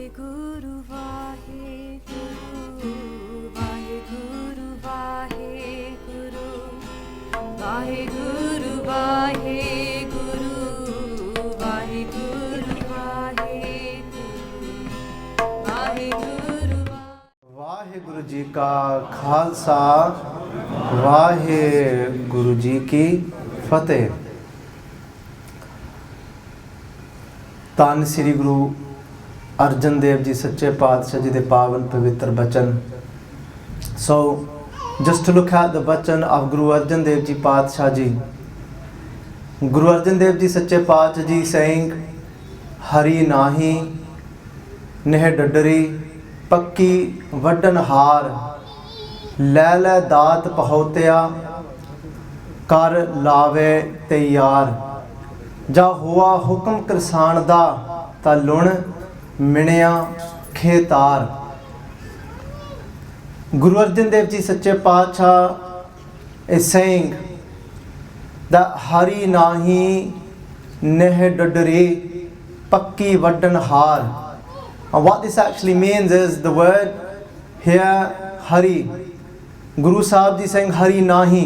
Vaheguru, Vaheguru, Vaheguru, Vaheguru, Vaheguru, Vaheguru, Vaheguru, Vaheguru, Vaheguru. Waheguru ji का खालसा वाहेगुरु जी की फतेह। ਧੰਨ ਸ੍ਰੀ ਗੁਰੂ ਅਰਜਨ ਦੇਵ ਜੀ ਸੱਚੇ ਪਾਤਸ਼ਾਹ ਜੀ ਦੇ ਪਾਵਨ ਪਵਿੱਤਰ ਬਚਨ। So just to look at the bachan of Guru Arjan Dev Ji Paatshah Ji. Guru Arjan Dev Ji Sache Paatshah Ji saying, Hari nahi neh dadari pakki vaddan haar ਲੈ ਲੈ ਦਾਤ ਪਹੋਤਿਆ ਕਰ ਲਾਵੇ ਤੇ ਯਾਰ ਜਾ ਹੋਆ ਹੁਕਮ ਕਰਸਾਨ ਦਾ ਤਾਂ ਲੁਣ ਮਿਣਿਆ ਖੇਤਾਰ। Guru Arjan Dev Ji Sache Paatshah is saying that Hari nahi neh dadari pakki vaddan haar. And what this actually means is the word here Hari. Guru Sahib Ji saying Hari nahi.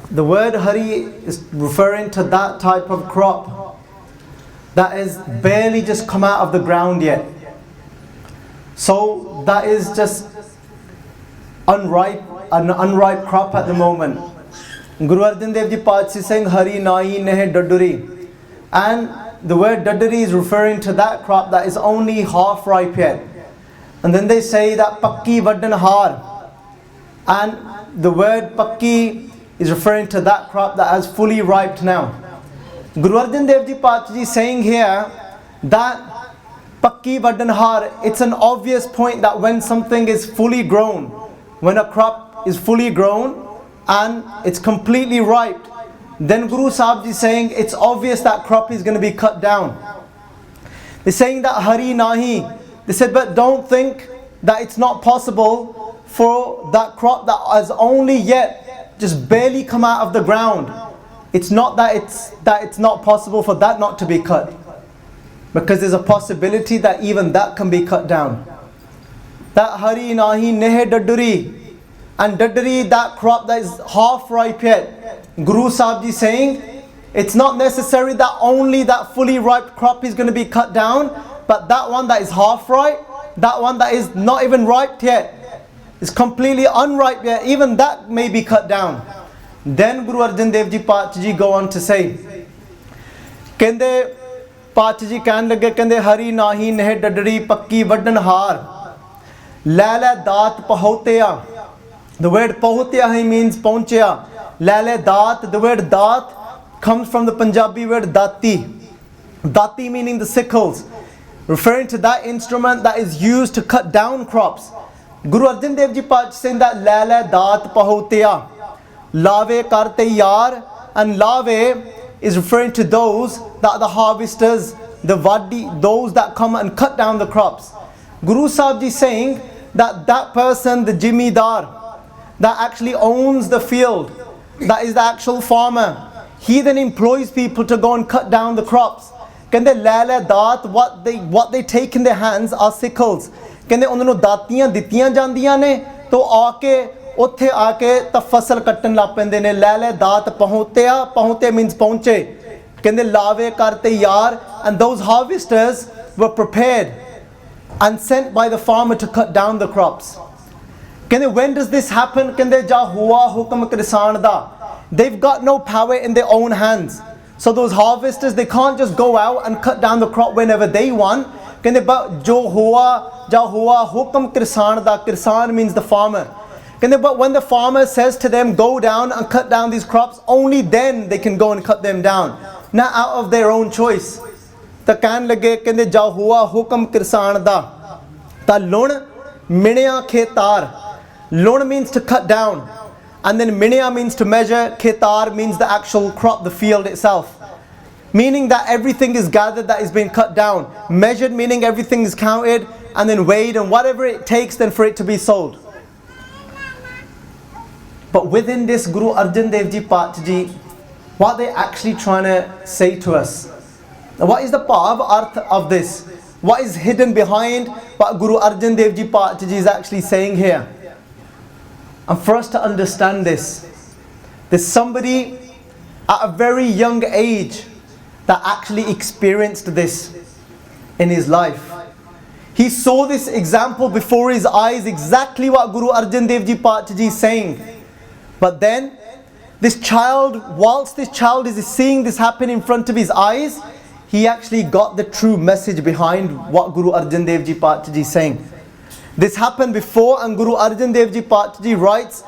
The word Hari is referring to that type of crop that is barely just come out of the ground yet. So that is just an unripe crop at the moment. Guru Arjan Dev Ji Paatshah is saying Hari nahi neh daduri. And the word daduri is referring to that crop that is only half ripe yet. And then they say that pakki vaddan haar. And the word pakki is referring to that crop that has fully ripened now. Guru Arjan Dev Ji Paatshah Ji is saying here that pakki vaddan haar, it's an obvious point that when something is fully grown, when a crop is fully grown and it's completely ripe, then Guru Sahib Ji is saying it's obvious that crop is going to be cut down. They're saying that Hari nahi. They said, but don't think that it's not possible for that crop that has only yet just barely come out of the ground. It's not that it's not possible for that not to be cut, because there's a possibility that even that can be cut down. That Hari nahi neh daduri, and daduri, that crop that is half ripe yet. Guru Sahib Ji saying it's not necessary that only that fully ripe crop is going to be cut down, but that one that is half ripe, that one that is not even ripe yet, is completely unripe yet, even that may be cut down. Then Guru Arjan Dev Ji Paatshah Ji go on to say, Kende Paatshah Ji ਕਹਿਣ ਲੱਗੇ, ਕਹਿੰਦੇ Hari nahi neh dadari pakki vaddan haar ਲੈ ਲੈ ਦਾਤ ਪਹੋਤਿਆ. The word ਪਹੋਤਿਆ means ਪਹੁੰਚਿਆ. ਲੈ ਲੈ ਦਾਤ, the word ਦਾਤ comes from the Punjabi word dati. Dati meaning the sickles, referring to that instrument that is used to cut down crops. Guru Arjan Dev Ji Paatshah saying that ਲੈ ਲੈ ਦਾਤ ਪਹੋਤਿਆ ਲਾਵੇ ਕਰ ਤੇ ਯਾਰ. And lave is referring to those that are the harvesters, the vadi, those that come and cut down the crops. Guru Sahib Ji saying that that person, the jimidar, that actually owns the field, that is the actual farmer, he then employs people to go and cut down the crops. Kende ਲੈ ਲੈ ਦਾਤ, what they take in their hands are sickles. ਕਹਿੰਦੇ ਉਹਨਾਂ ਨੂੰ ਦਾਤੀਆਂ ਦਿੱਤੀਆਂ ਜਾਂਦੀਆਂ ਨੇ ਤਾਂ ਆ ਕੇ ਉੱਥੇ ਆ ਕੇ ਤਾਂ ਫਸਲ ਕੱਟਣ ਲੱਗ ਪੈਂਦੇ ਨੇ। ਲੈ ਲੈ ਦਾਤ ਪਹੁੰਚਿਆ, ਪਹੁੰਚੇ means ਪਹੁੰਚੇ। ਕਹਿੰਦੇ ਲਾਵੇ ਕਰ ਤੇ ਯਾਰ, and those harvesters were prepared and sent by the farmer to cut down the crops. ਕਹਿੰਦੇ when does this happen? ਕਹਿੰਦੇ ਜਾ ਹੁਆ ਹੁਕਮ ਕਿਸਾਨ ਦਾ. They've got no power in their own hands. So those harvesters, they can't just go out and cut down the crop whenever they want. ਕਹਿੰਦੇ but ਜੋ ਹੁਆ ਜਾ ਹੁਆ ਹੁਕਮ ਕਿਸਾਨ ਦਾ, ਕਿਸਾਨ means the farmer. ਕਹਿੰਦੇ but when the farmer says to them go down and cut down these crops, only then they can go and cut them down, not out of their own choice. ਤਾਂ ਕਹਿਣ ਲੱਗੇ ਕਹਿੰਦੇ ਜਾ ਹੁਆ ਹੁਕਮ ਕਿਸਾਨ ਦਾ ਤਾਂ ਲੁਣ ਮਿਣਿਆ ਖੇਤਾਰ. ਲੁਣ means to cut down, and then minya means to measure, khētār means the actual crop, the field itself, meaning that everything is gathered that is being cut down. Measured meaning everything is counted and then weighed, and whatever it takes then for it to be sold. But within this, Guru Arjan Dev Ji Paatshah Ji, what they actually trying to say to us? What is the bhav arth of this? what is hidden behind what Guru Arjan Dev Ji Paat Ji is actually saying here. And for us to understand this, there's somebody at a very young age that actually experienced this in his life. He saw this example before his eyes, exactly what Guru Arjan Dev Ji Paat Ji is saying. But then, this child, whilst this child is seeing this happen in front of his eyes, he actually got the true message behind what Guru Arjan Dev Ji Paat Ji is saying. This happened before, and Guru Arjan Dev Ji Paat Ji writes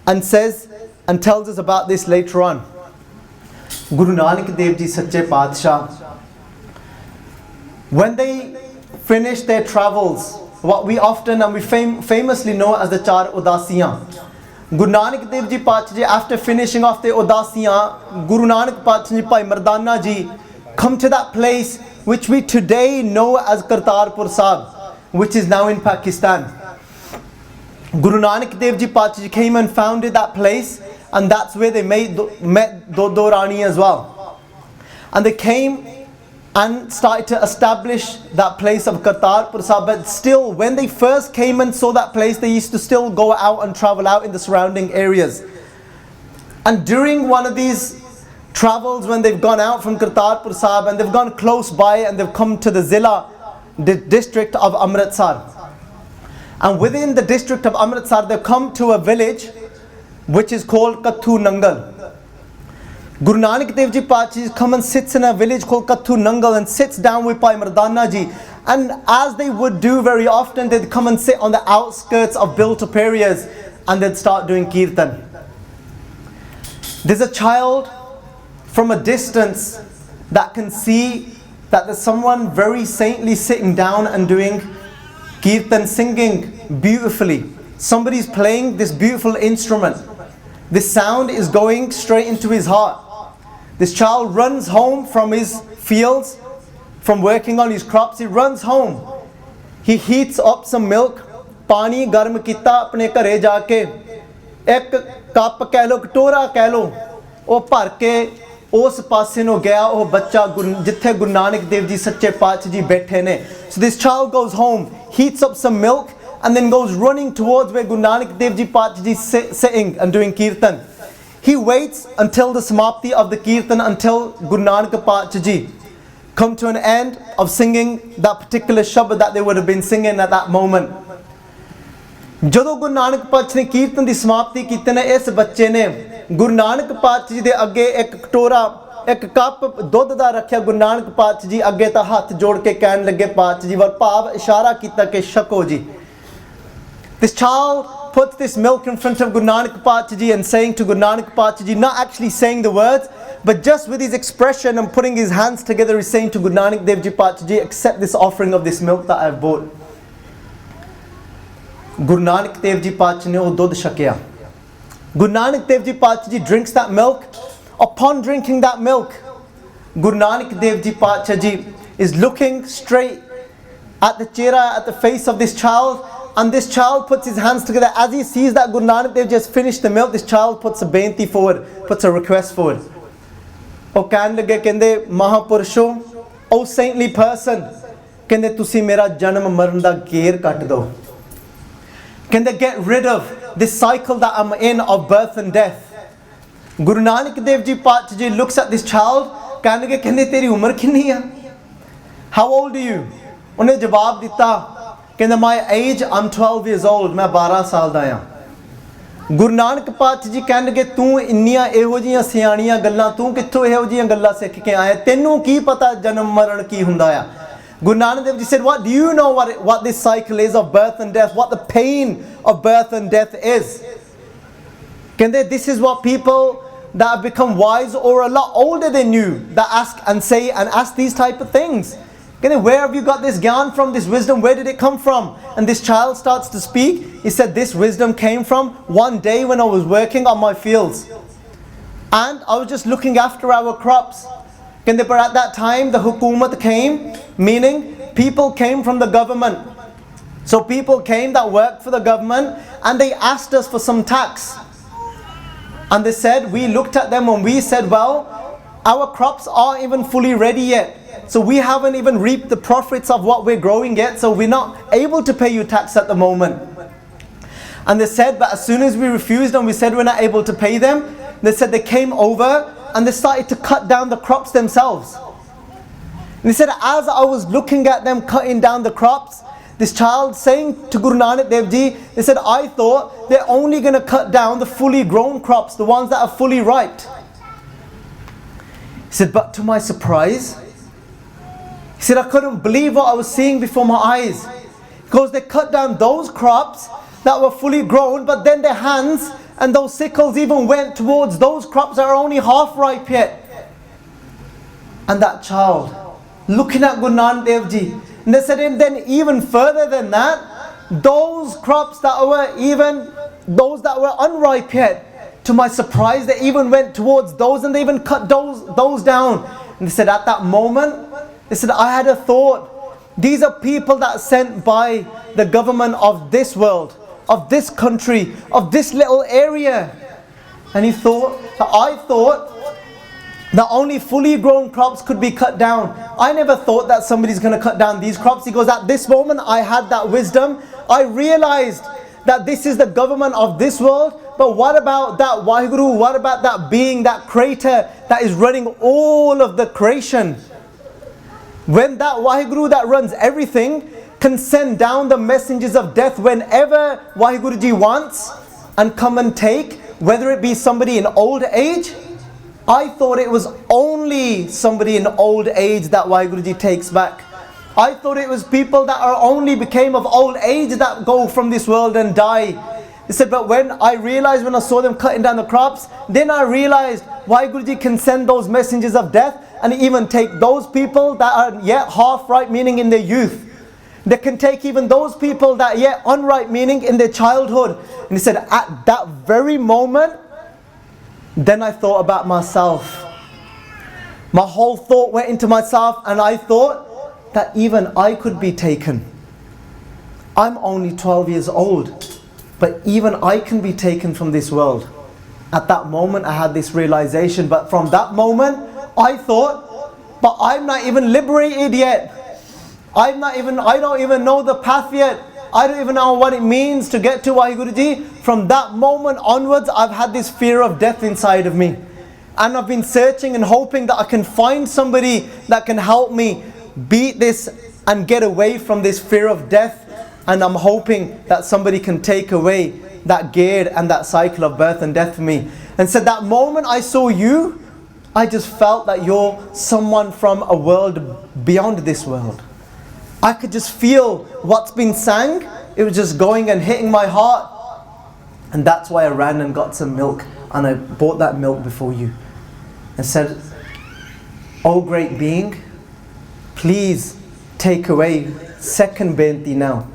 and says and tells us about this later on. Guru Nanak Dev Ji Sache Padshah, when they finished their travels, what we often and we famously know as the Char Udasiyan, Guru Nanak Dev Ji Paat Ji, after finishing off their Udasiyan, Guru Nanak Paat Ji Bhai Mardana Ji come to that place which we today know as Kartarpur Sahib, which is now in Pakistan. Guru Nanak Dev Ji Paat Ji came and founded that place, and that's where they met Dodo Rani as well. And they came and started to establish that place of Kartarpur Sahib. But still, when they first came and saw that place, they used to still go out and travel out in the surrounding areas. And during one of these travels, when they've gone out from Kartarpur Sahib and they've gone close by and they've come to the Zilla, the district of Amritsar. And within the district of Amritsar, they've come to a village which is called Kathu Nangal. Guru Nanak Dev Ji Paat Ji come and sits in a village called Kathu Nangal and sits down with Bhai Mardana Ji. And as they would do very often, they'd come and sit on the outskirts of built-up areas and they'd start doing kirtan. There's a child from a distance that can see that there's someone very saintly sitting down and doing kirtan, singing beautifully. Somebody's playing this beautiful instrument. This sound is going straight into his heart. This child runs home from his fields, from working on his crops. He runs home. He heats up some milk. Pani garm kita apne ghare jaake ek cup keh lo, ktora keh lo, oh bhar ke us passe no gaya, oh bachcha jithe Guru Nanak Dev Ji Sache Paatshah Ji baithe ne. So this child goes home, heats up some milk, and then goes running towards where Guru Nanak Dev Ji Paat Ji is sitting and doing kirtan. He waits until the samapti of the kirtan, until Guru Nanak Paat Ji come to an end of singing that particular shabad that they would have been singing at that moment. Jado Guru Nanak Paat Ji ne kirtan di samapti ਕੀਤੀ ਨੇ, ਇਸ ਬੱਚੇ ਨੇ Guru Nanak Paat Ji ਦੇ ਅੱਗੇ ਇੱਕ ਕਟੋਰਾ, ਇੱਕ ਕੱਪ ਦੁੱਧ ਦਾ ਰੱਖਿਆ. Guru Nanak Paat Ji ਅੱਗੇ ਤਾਂ ਹੱਥ ਜੋੜ ਕੇ ਕਹਿਣ ਲੱਗੇ ਪਾਤ ਜੀ ਵੱਲ, ਭਾਵ ਇਸ਼ਾਰਾ ਕੀਤਾ ਕਿ ਛਕੋ ਜੀ. This child puts this milk in front of Guru Nanak Paat Ji and saying to Guru Nanak Paat Ji, not actually saying the words, but just with his expression and putting his hands together, is saying to Guru Nanak Dev Ji Paat Ji, accept this offering of this milk that I have bought. Guru Nanak Dev Ji Paat Ji ne oh dudh shakya. Guru Nanak Dev Ji Paat Ji drinks that milk. Upon drinking that milk, Guru Nanak Dev Ji Paat Ji is looking straight at the chehra, at the face of this child. And this child puts his hands together. As he sees that Guru Nanak Dev just finished the milk, this child puts a beinti forward, puts a request forward. Oh ਕਹਿਣ ਲੱਗੇ ਕਹਿੰਦੇ ਮਹਾਪੁਰਸ਼ੋ, oh saintly person, ਕਹਿੰਦੇ ਤੁਸੀਂ ਮੇਰਾ ਜਨਮ ਮਰਨ ਦਾ ਗੇਰ ਕੱਟ ਦਿਓ. ਕਹਿੰਦੇ get rid of this cycle that I'm in of birth and death. Guru Nanak Dev Ji Paat Ji looks at this child, ਕਹਿਣ ਲੱਗੇ ਕਹਿੰਦੇ ਤੇਰੀ ਉਮਰ ਕਿੰਨੀ ਆ? How old are you? ਉਹਨੇ ਜਵਾਬ ਦਿੱਤਾ ਕਹਿੰਦਾ my age, I'm 12 years old, ਮੈਂ 12 ਸਾਲ ਦਾ ਆ. ਗੁਰੂ ਨਾਨਕ ਪਾਤਸ਼ਾਹ ਜੀ ਕਹਿਣ ਲੱਗੇ ਤੂੰ ਇੰਨੀਆਂ ਇਹੋ ਜਿਹੀਆਂ ਸਿਆਣੀਆਂ ਗੱਲਾਂ ਤੂੰ ਕਿੱਥੋਂ ਇਹੋ ਜਿਹੀਆਂ ਗੱਲਾਂ ਸਿੱਖ ਕੇ ਆਇਆ, ਤੈਨੂੰ ਕੀ ਪਤਾ ਜਨਮ ਮਰਨ ਕੀ ਹੁੰਦਾ ਆ? Guru Nanak Dev Ji said, what do you know what this cycle is of birth and death, what the pain of birth and death is? ਕਹਿੰਦੇ this is what people that have become wise or a lot older than you that ask and say and ask these type of things. Where have you got this gyan from, this wisdom? Where did it come from? And this child starts to speak. He said, this wisdom came from one day when I was working on my fields. And I was just looking after our crops. But at that time, the hukumat came, meaning people came from the government. So people came that worked for the government and they asked us for some tax. And they said, we looked at them and we said, well, our crops aren't even fully ready yet. so we haven't even reaped the profits of what we're growing yet, so we're not able to pay you tax at the moment. And they said, but as soon as we refused and we said we're not able to pay them, they said they came over and they started to cut down the crops themselves. And they said, as I was looking at them cutting down the crops, this child saying to Guru Nanak Dev Ji, they said, I thought they're only going to cut down the fully grown crops, the ones that are fully ripe. He said, but to my surprise, he said, I couldn't believe what I was seeing before my eyes. Because they cut down those crops that were fully grown, but then their hands and those sickles even went towards those crops that are only half ripe yet. And that child, looking at Guru Nanak Dev Ji, and they said, and then even further than that, those crops that were even, those that were unripe yet, to my surprise, they even went towards those and they even cut those down. And they said, at that moment, they said, I had a thought. These are people that are sent by the government of this world, of this country, of this little area. And he thought, I thought that only fully grown crops could be cut down. I never thought that somebody's going to cut down these crops. He goes, at this moment I had that wisdom. I realized that this is the government of this world. But what about that Waheguru? What about that being, that creator that is running all of the creation? When that Waheguru that runs everything can send down the messengers of death whenever Waheguru Ji wants and come and take, whether it be somebody in old age, I thought it was only somebody in old age that Waheguru Ji takes back. I thought it was people that are only became of old age that go from this world and die. He said, but when I realized, when I saw them cutting down the crops, then I realized Waheguru Ji can send those messengers of death and even take those people that are yet half ripe, meaning in their youth. They can take even those people that are yet unripe, meaning in their childhood. And he said, at that very moment, then I thought about myself. My whole thought went into myself and I thought that even I could be taken. I'm only 12 years old, but even I can be taken from this world. At that moment I had this realization, but from that moment I thought, but I'm not even liberated yet. I don't even know the path yet. I don't even know what it means to get to Waheguru Ji. From that moment onwards, I've had this fear of death inside of me. And I've been searching and hoping that I can find somebody that can help me beat this and get away from this fear of death. And I'm hoping that somebody can take away that gear and that cycle of birth and death for me. And so that moment I saw you, I just felt that you're someone from a world beyond this world. I could just feel what's been sang. It was just going and hitting my heart. And that's why I ran and got some milk. And I bought that milk before you. And said, oh great being, please take away second benti now.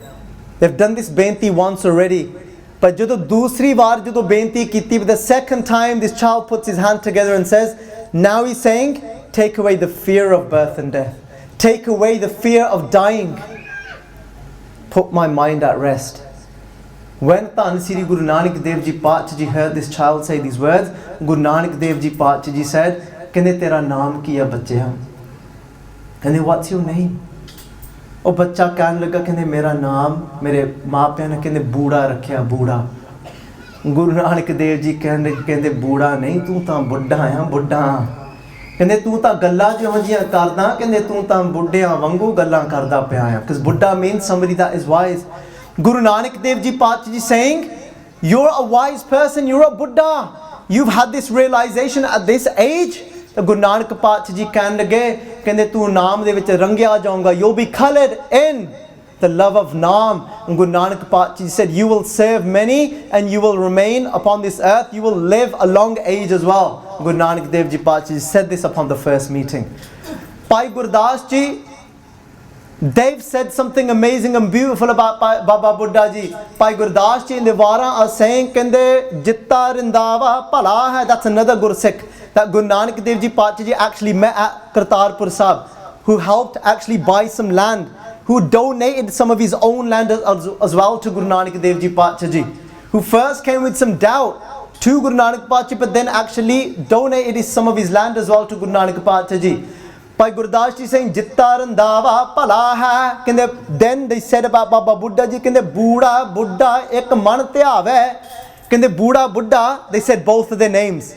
They've done this benti once already. But jado dusri var jado benti kiti, the second time this child puts his hand together and says, now he's saying, take away the fear of birth and death. Take away the fear of dying. Put my mind at rest. When Dhan Sri Guru Nanak Dev Ji Paatshah Ji heard this child say these words, Guru Nanak Dev Ji Paatshah Ji said, Kende tera naam ki hai bachya? Kende, what's your name? Oh bacha kehne laga, kende mera naam, mere maa piyo ne kende Buddha rakhya, Buddha. Guru Nanak Dev Ji kende Buddha nahi, tu ta Buddha hai, Buddha. ਕਹਿੰਦੇ ਤੂੰ ਤਾਂ ਗੱਲਾਂ ਜਿਹੋ ਜਿਹੀਆਂ ਕਰਦਾ ਕਹਿੰਦੇ ਤੂੰ ਤਾਂ ਬੁੱਢਿਆਂ ਵਾਂਗੂ ਗੱਲਾਂ ਕਰਦਾ ਪਿਆ ਆ because Buddha means somebody that is wise. Guru Nanak Dev Ji Paatshah Ji saying, you're a wise person, you're a Buddha. You've had this realization at this age. ਤਾਂ Guru Nanak Paatshah Ji ਕਹਿਣ ਲੱਗੇ ਕਹਿੰਦੇ ਤੂੰ ਨਾਮ ਦੇ ਵਿੱਚ ਰੰਗਿਆ ਜਾਊਂਗਾ. You'll be colored in the love of Naam. And Guru Nanak Paatshah Ji said, you will serve many and you will remain upon this earth. You will live a long age as well. Guru Nanak Dev Ji Paatshah Ji said this upon the first meeting. Bhai Gurdas Ji, they've said something amazing and beautiful about Baba Buddah Ji. Bhai Gurdas Ji in the Vara are saying, Kende Jitta Rindava Pala hai. That's another Gursikh that Guru Nanak Dev Ji Paatshah Ji actually met at Kartarpur Sahib, who helped actually buy some land, who donated some of his own land as well to Guru Nanak Dev Ji Paatshah Ji, who first came with some doubt to Guru Nanak Paatshah Ji, but then actually donated some of his land as well to Guru Nanak Paatshah Ji. Bhai Gurdas Ji saying jitta randawa phala hai, kende then they said about Baba Buddha Ji, kende Buddha Buddha ek man tyave, kende Buddha Buddha, they said both of their names.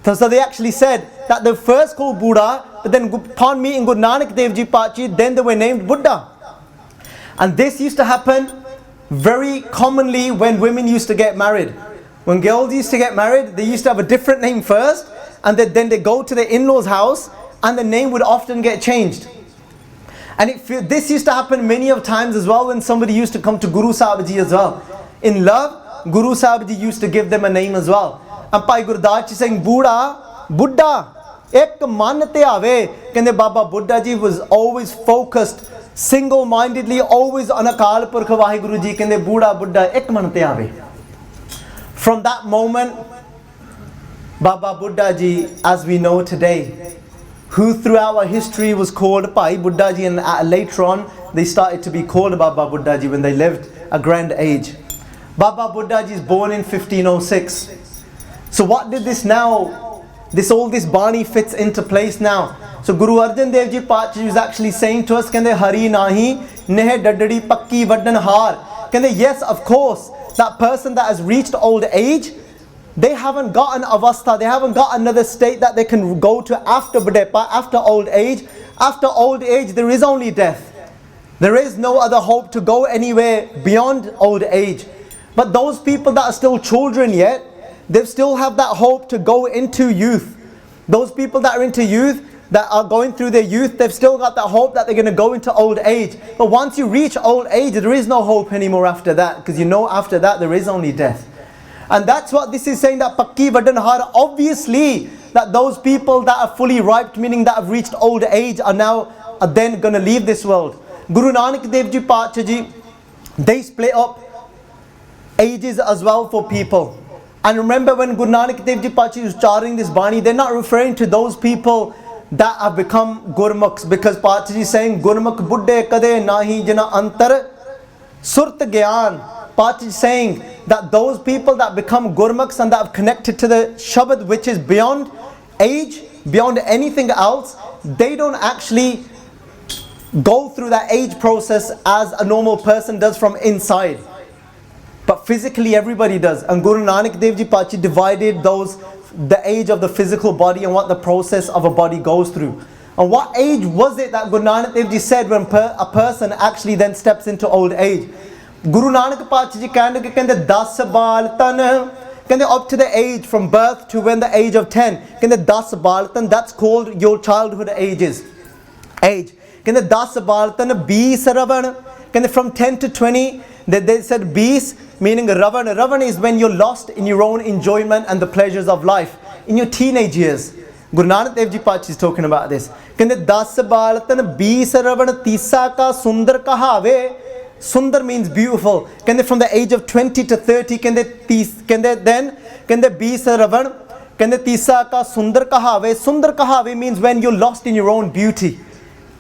So they actually said that they first called Buddha, but then upon meeting Guru Nanak Dev Ji Pachi, then they were named Buddha. And this used to happen very commonly when women used to get married. When girls used to get married, they used to have a different name first, and then they go to their in-laws' house, and the name would often get changed. And this used to happen many of times as well when somebody used to come to Guru Sahib Ji as well. In love, Guru Sahib Ji used to give them a name as well. And Bhai Gurdas Ji saying, Buddha, Buddha, ek man te aave. Kende Baba Buddha Ji was always focused, single-mindedly, always on Akal Purkh Vaheguru Ji. Kende Buddha, Buddha, ek man te aave. From that moment, Baba Buddha Ji, as we know today, who throughout our history was called Bhai Buddha Ji, and later on they started to be called Baba Buddha Ji when they lived a grand age. Baba Buddha Ji is born in 1506. So what did this now, all this Bani fits into place now. So Guru Arjan Dev Ji Pachi is actually saying to us, Kende Hari Nahi Neh Dadadi Pakki Vaddan Har. Kende yes, of course, that person that has reached old age, they haven't got an avastha, they haven't got another state that they can go to after Buddha, after old age. After old age, there is only death. There is no other hope to go anywhere beyond old age. But those people that are still children yet, they still have that hope to go into youth. Those people that are into youth, that are going through their youth, they've still got that hope that they're going to go into old age. But once you reach old age, there is no hope anymore after that, because you know after that there is only death. And that's what this is saying, that Pakki Vaddan Har, obviously that those people that are fully ripe, meaning that have reached old age, are then going to leave this world. Guru Nanak Dev Ji Pacha Ji, they split up ages as well for people. And remember, when Guru Nanak Dev Ji Pachi is charting this Bani, they're not referring to those people that have become Gurmukhs, because Pachi is saying Gurmukh Buddhe Kade Nahi Jana Antar Surt Gyan. Pachi is saying that those people that become Gurmukhs and that have connected to the Shabad, which is beyond age, beyond anything else, they don't actually go through that age process as a normal person does from inside. But physically everybody does. And Guru Nanak Dev Ji Pachi divided the age of the physical body and what the process of a body goes through. And what age was it that Guru Nanak Dev Ji said when a person actually then steps into old age? Guru Nanak Pachi Ji kende 10 baal tan, kende up to the age from birth to when the age of 10. Kende 10 baal tan, that's called your childhood age. Kende 10 baal tan 20 ravan, kende from 10 to 20. They said 20, meaning Ravan. Ravan is when you're lost in your own enjoyment and the pleasures of life. In your teenage years. Guru Nanak Dev Ji Pachi is talking about this. Kende 10 baal tan 20 ravan tisa ka sundar kahave. Sundar means beautiful. Kende from the age of 20 to 30, kende 20 ravan, kende tisa ka sundar kahave. Sundar kahave means when you're lost in your own beauty.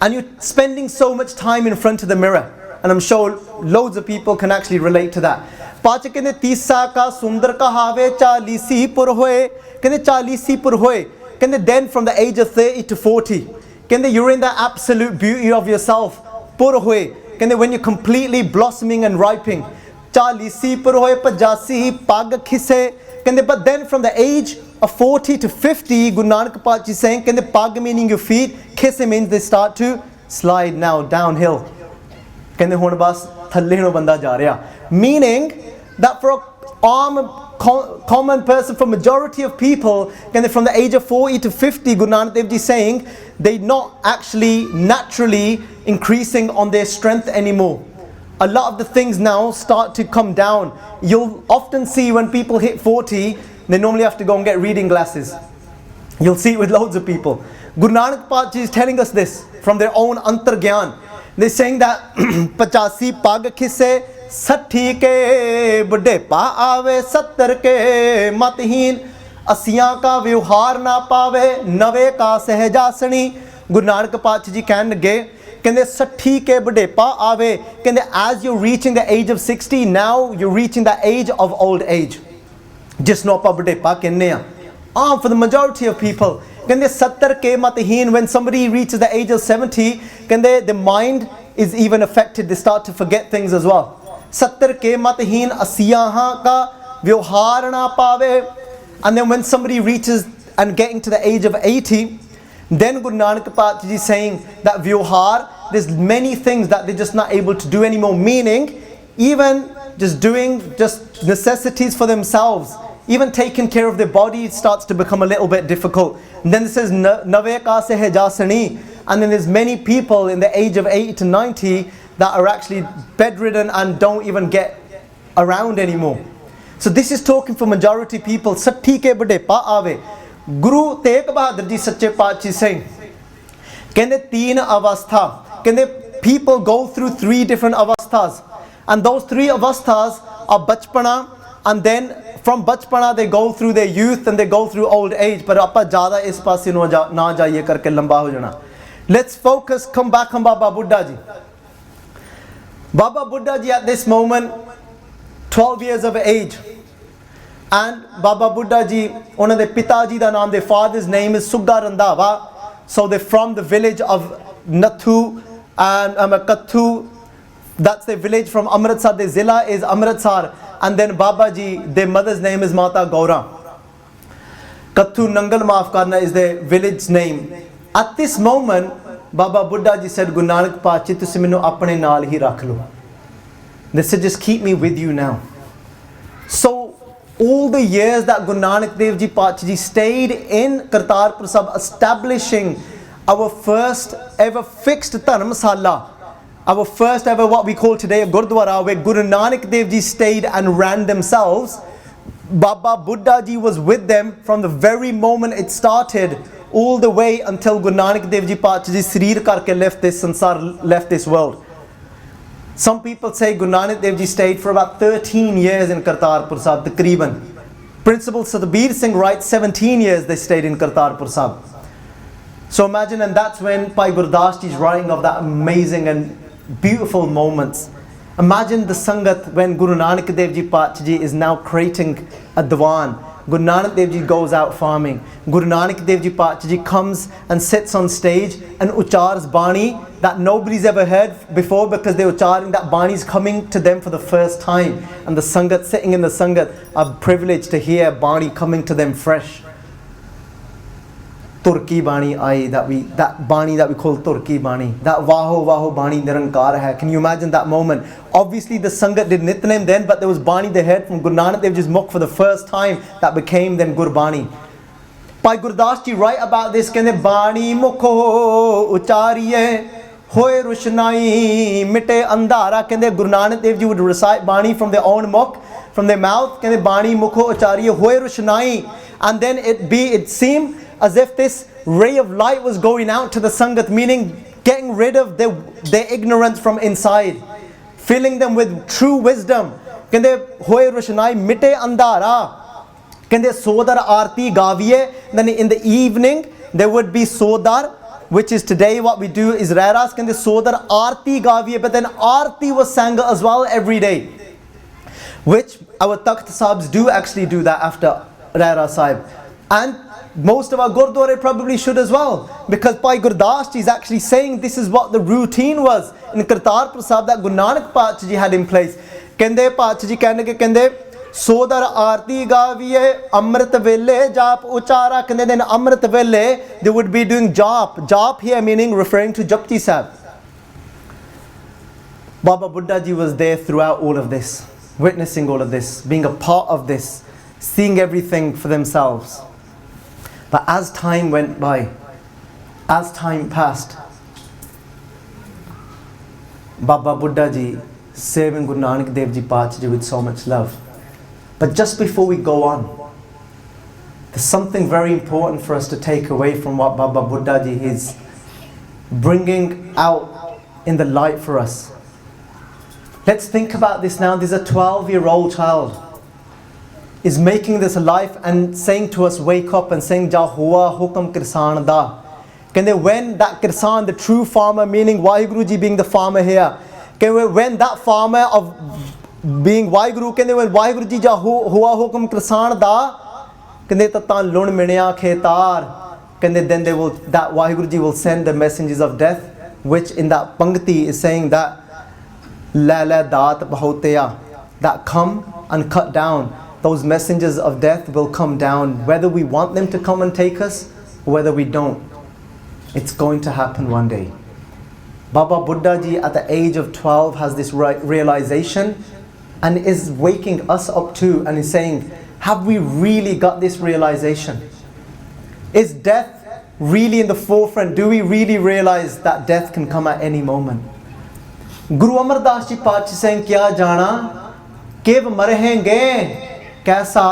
And you're spending so much time in front of the mirror. And I'm sure loads of people can actually relate to that. Pacha kende tisa ka sundar kahave chalisi pur hoye. Kende chalisi pur hoye. Kende then from the age of 30 to 40. Kende you're in the absolute beauty of yourself. Pur hoye. Kende when you're completely blossoming and ripening. Chalisi pur hoye pajasi pag khise. Kende but then from the age of 40 to 50, Guru Nanak Pachi is saying, kende pag meaning your feet, khise means they start to slide now downhill. Kende hun bas thalle no banda ja reha. Meaning that for a common person, for majority of people, kende from the age of 40 to 50, Guru Nanak Dev Ji saying, they're not actually naturally increasing on their strength anymore. A lot of the things now start to come down. You'll often see when people hit 40, they normally have to go and get reading glasses. You'll see it with loads of people. Guru Nanak Pachi is telling us this from their own antar gyan. They're saying that 85 pag khisse, 60 ke budhe pa aave, 70 ke mathin, 80 ka vyuhar na paave, 90 ka sehjasani. Guru Nanak Pachi Ji kehne lage, kende 60 ke budhe pa aave, kende as you're reaching the age of 60, now you're reaching the age of old age. Jis no pa budhe pa kehne a. for the majority of people. Kende 70 ke mataheen, when somebody reaches the age of 70, kende the mind is even affected, they start to forget things as well. 70 ke mataheen asiyaha ka vyawhar na paave. And then when somebody reaches and getting to the age of 80, then Guru Nanak Paat Ji is saying that vyawhar, there's many things that they're just not able to do anymore, meaning even just doing just necessities for themselves, even taking care of their body starts to become a little bit difficult. And then it says nave ka se hai jasani, and then there's many people in the age of 80 to 90 that are actually bedridden and don't even get around anymore. So this is talking for majority people. Satti ke bade pa aave. Guru Tegh Bahadur Ji Sache Paatshah saying, kende teen avastha, kende people go through 3 different avasthas, and those 3 avasthas are bachpana, and then from bachpana they go through their youth and they go through old age. But appa jada is paase na jaiye karke lamba ho jana. Let's focus, come back on Baba Buddah Ji. Baba Buddah Ji at this moment 12 years of age, and Baba Buddah Ji, ਉਹਨਾਂ ਦੇ ਪਿਤਾ ਜੀ ਦਾ ਨਾਮ, their father's name is Sugga Randhawa. So they're from the village of Nathu and Kathu. That's their village from Amritsar. The zilla is Amritsar. And then Baba Ji, their mother's name is Mata Gaura. Kathu Nangal Maaf Karna is their village name. At this moment, Baba Buddah Ji said, Guru Nanak Paatshah, ਤੁਸੀਂ ਮੈਨੂੰ ਆਪਣੇ ਨਾਲ ਹੀ ਰੱਖ ਲਓ. They said, just keep me with you now. So all the years that Guru Nanak Dev Ji Paatshah Ji stayed in Kartarpur Sahib, establishing our first ever fixed dharmsala, our first ever what we call today a Gurdwara, where Guru Nanak Dev Ji stayed and ran themselves. Baba Buddah Ji was with them from the very moment it started, all the way until Guru Nanak Dev Ji Paatshah Ji Srir karke left this sansar, left this world. Some people say Guru Nanak Dev Ji stayed for about 13 years in Kartarpur Sahib, takriban. Principal Sadbir Singh writes 17 years they stayed in Kartarpur Sahib. So imagine, and that's when Bhai Gurdas Ji is writing of that amazing and beautiful moments. Imagine the Sangat when Guru Nanak Dev Ji Paatshah Ji is now creating a Diwan. Guru Nanak Dev Ji goes out farming. Guru Nanak Dev Ji Paatshah Ji comes and sits on stage and uchars Bani that nobody's ever heard before, because they're ucharing that Bani is coming to them for the first time. And the Sangat sitting in the Sangat are privileged to hear Bani coming to them fresh. Turki Bani Ai, that Bani that we call Turki Bani, that Vaho Vaho Bani Nirankar hai. Can you imagine that moment? Obviously the Sangat did Nitnem then, but there was Bani they heard from Guru Nanak Dev Ji's Mukh for the first time that became then Gurbani. Bhai Gurdas Ji write about this, kende Bani Mukho Uchariye Hoye Rushnai Mite Andhara. Kende Guru Nanak Dev Ji would recite Bani from their own Mukh, from their mouth. Kende Bani Mukho Uchariye Hoye Rushnai, and then it seemed as if this ray of light was going out to the Sangat, meaning getting rid of their ignorance from inside, filling them with true wisdom. Kende hoye roshanai mite andara. Kende sodar aarti gaviye. Then in the evening there would be sodar, which is today what we do is rairas. Kende sodar aarti gaviye. But then aarti was sang as well every day, which our Takht Sahibs do actually do that after Raira Sahib. And most of our Gurdwara probably should as well, because Bhai Gurdas Ji is actually saying this is what the routine was in Kartarpur Sahib that Guru Nanak Paatshah Ji had in place. Kende Paatshah Ji kende Sodar Aarti Gaviye Amrit Velle Jap Uchara. Kende then Amrit Velle they would be doing Jap. Jap here meaning referring to Japji Sahib. Baba Buddah Ji was there throughout all of this, witnessing all of this, being a part of this, seeing everything for themselves. But as time went by, as time passed, Baba Buddah Ji serving Guru Nanak Dev Ji Paatshah Ji with so much love. But just before we go on, there's something very important for us to take away from what Baba Buddah Ji is bringing out in the light for us. Let's think about this now. There's a 12-year-old child is making this life and saying to us, wake up, and saying, Ja hua hukam kirsan da. When that kirsan, the true farmer, meaning Waheguru Ji being the farmer here, when that farmer of being Waheguru, when Waheguru Ji ja hua hukam kirsan da, ਕਹਿੰਦੇ ਤਤਾਂ ਲੁਣ ਮਿਣਿਆ ਖੇਤਾਰ ਕਹਿੰਦੇ then they will that Waheguru Ji will send the messengers of death, which in that pankti is saying that la la daat bahoteya, that come and cut down. Those messengers of death will come down whether we want them to come and take us or whether we don't. It's going to happen one day. Baba Buddah Ji at the age of 12 has this realization and is waking us up too, and is saying, have we really got this realization? Is death really in the forefront? Do we really realize that death can come at any moment? Guru Amar Das Ji Paatshah saying, kya jana kev marhenge kaisa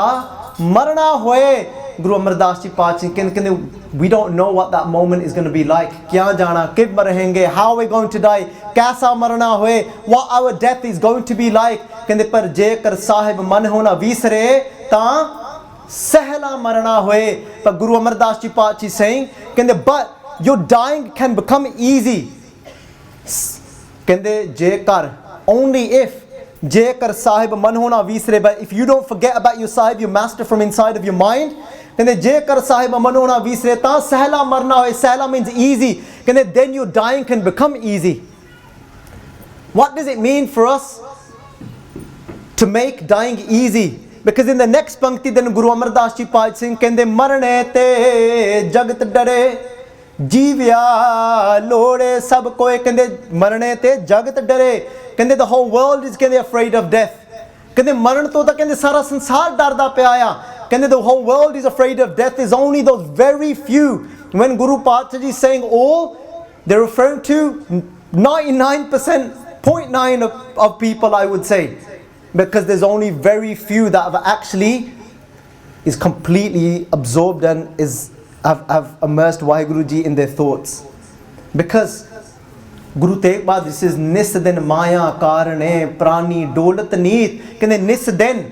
marna hoye. Guru Amar Das Ji Paatshah, we don't know what that moment is going to be like. Kya jana kev marhenge, how are we going to die? Kaisa marna hoye, what our death is going to be like. Kende par jekar sahib man hona visre ta sehla marna hoye. But Guru Amar Das Ji Paatshah is saying, but your dying can become easy. Jekar, only if jekar sahib man hona visre, but if you don't forget about your sahib, your master from inside of your mind, jekar sahib man hona visre ta sehla marna hoye. Sehla means easy. Then your dying can become easy. What does it mean for us to make dying easy? Because in the next pankti then Guru Amar Das Ji Paatshah Singh kende marne te jagat dare jeevya lode sab koe. Kende marne te jagat dare. Kende the whole world is kende afraid of death. Kende maran to ta kende sara sansar darda pe aaya. Kende the whole world is afraid of death. Is only those very few. When Guru Paatshah Ji is saying all, they're referring to 99%, 0.9 of people, I would say. Because there's only very few that have actually is completely absorbed and have immersed Waheguru Ji in their thoughts. Because Guru Tegh Bahad, this is nis din maya karane prani dolat neet. Nis din,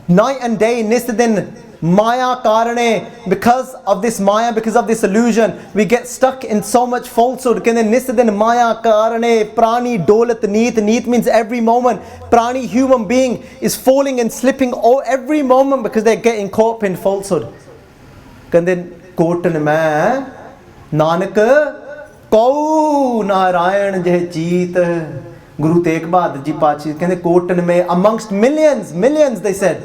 night and day, nis din maya karane. Because of this maya, because of this illusion, we get stuck in so much falsehood. Nis din maya karane prani dolat neet. Neet means every moment. Prani, human being, is falling and slipping every moment because they're getting caught up in falsehood. Kotan mein nanak kau narayan jeh jeet. Guru Tegh Bahad Ji Paatshah kende kotan mein, amongst millions, they said,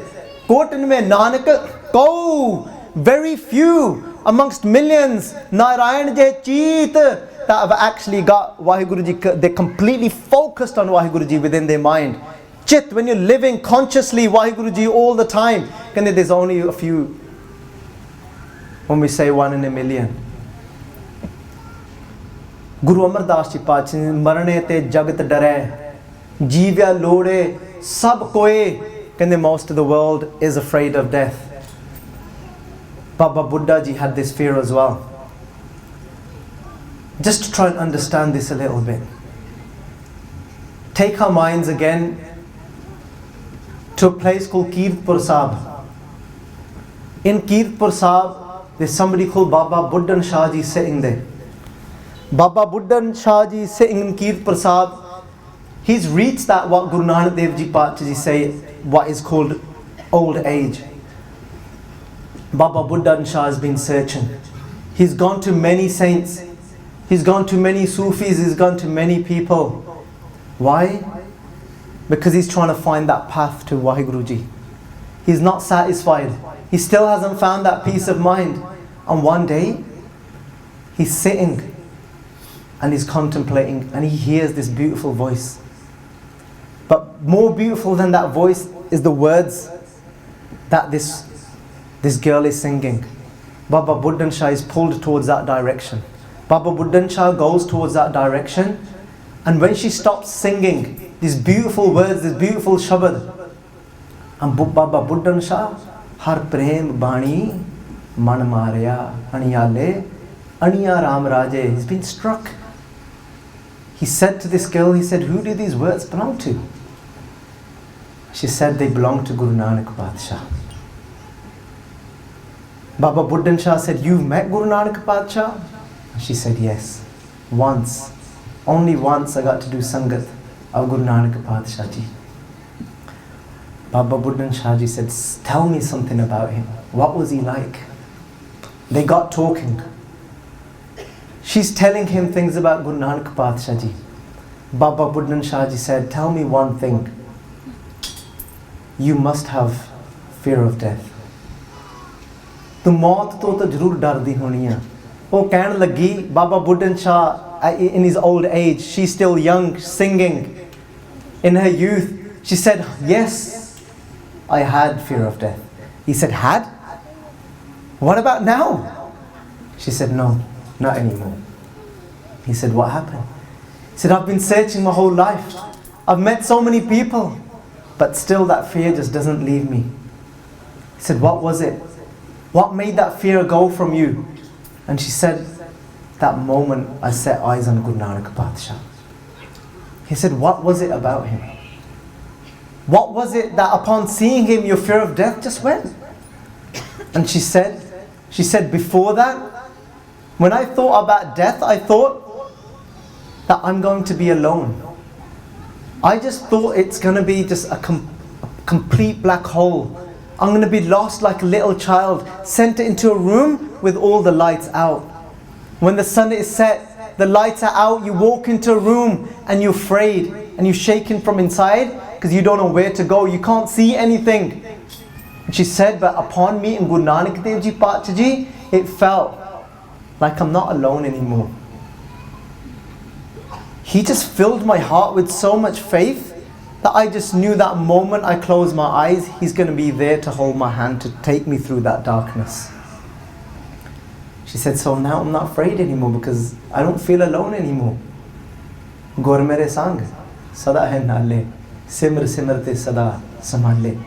kotan mein nanak kau, very few amongst millions, narayan jeh jeet, that have actually got Waheguru Ji. They're completely focused on Waheguru Ji within their mind. Chit, when you're living consciously Waheguru Ji all the time, there's only a few. When we say 1 in a million. Guru Amar Das Ji Paatshah, marne te jagat dare, jeevya lode sab koe. Most of the world is afraid of death. Baba Buddah Ji had this fear as well. Just to try and understand this a little bit. Take our minds again to a place called Kirtpur Sahib. In Kirtpur Sahib, there's somebody called Baba Buddah Shah Ji sitting there. Baba Buddah Shah Ji is sitting in Kirtpur Sahib. He's reached that what Guru Nanak Dev Ji Paatshah Ji say, what is called old age. Baba Buddah Shah has been searching. He's gone to many saints. He's gone to many Sufis. He's gone to many people. Why? Because he's trying to find that path to Waheguru Ji. He's not satisfied. He still hasn't found that peace of mind. And one day, he's sitting and he's contemplating and he hears this beautiful voice. But more beautiful than that voice is the words that this girl is singing. Baba Buddah Shah is pulled towards that direction. Baba Buddah Shah goes towards that direction, and when she stops singing these beautiful words, this beautiful shabad, and Baba Buddah Shah, har prem bani man marya aniyale aniya ram raje, he's been struck. He said to this girl, he said, who do these words belong to? She said, they belong to Guru Nanak Badshah. Baba Buddah Shah said, you've met Guru Nanak Badshah? She said, yes. Once. Only once I got to do Sangat of Guru Nanak Badshah Ji. Baba Buddah Shah Ji said, tell me something about him. What was he like? They got talking. She's telling him things about Guru Nanak Padshah Ji. Baba Buddha Shah Ji said, tell me one thing. You must have fear of death. Tu maut to jarur dardi honi hai. Oh, ਕਹਿਣ ਲੱਗੀ, Baba Buddha Shah, in his old age, she's still young, singing. In her youth, she said, yes, I had fear of death. He said, had? What about now? She said, no, not anymore. He said, what happened? He said, I've been searching my whole life. I've met so many people, but still that fear just doesn't leave me. He said, what was it? What made that fear go from you? And she said, that moment I set eyes on Guru Nanak Padshah. He said, what was it about him? What was it that upon seeing him, your fear of death just went? And she said, before that, when I thought about death, I thought that I'm going to be alone. I just thought it's going to be just a complete black hole. I'm going to be lost like a little child, sent into a room with all the lights out. When the sun is set, the lights are out, you walk into a room and you're afraid and you're shaking from inside because you don't know where to go, you can't see anything. And she said, but upon meeting Guru Nanak Dev Ji Padshah Ji, it felt like I'm not alone anymore. He just filled my heart with so much faith that I just knew that moment I closed my eyes, he's going to be there to hold my hand to take me through that darkness. She said, so now I'm not afraid anymore because I don't feel alone anymore. Gur mere sang, sada hai naale, simr simrte sada samale.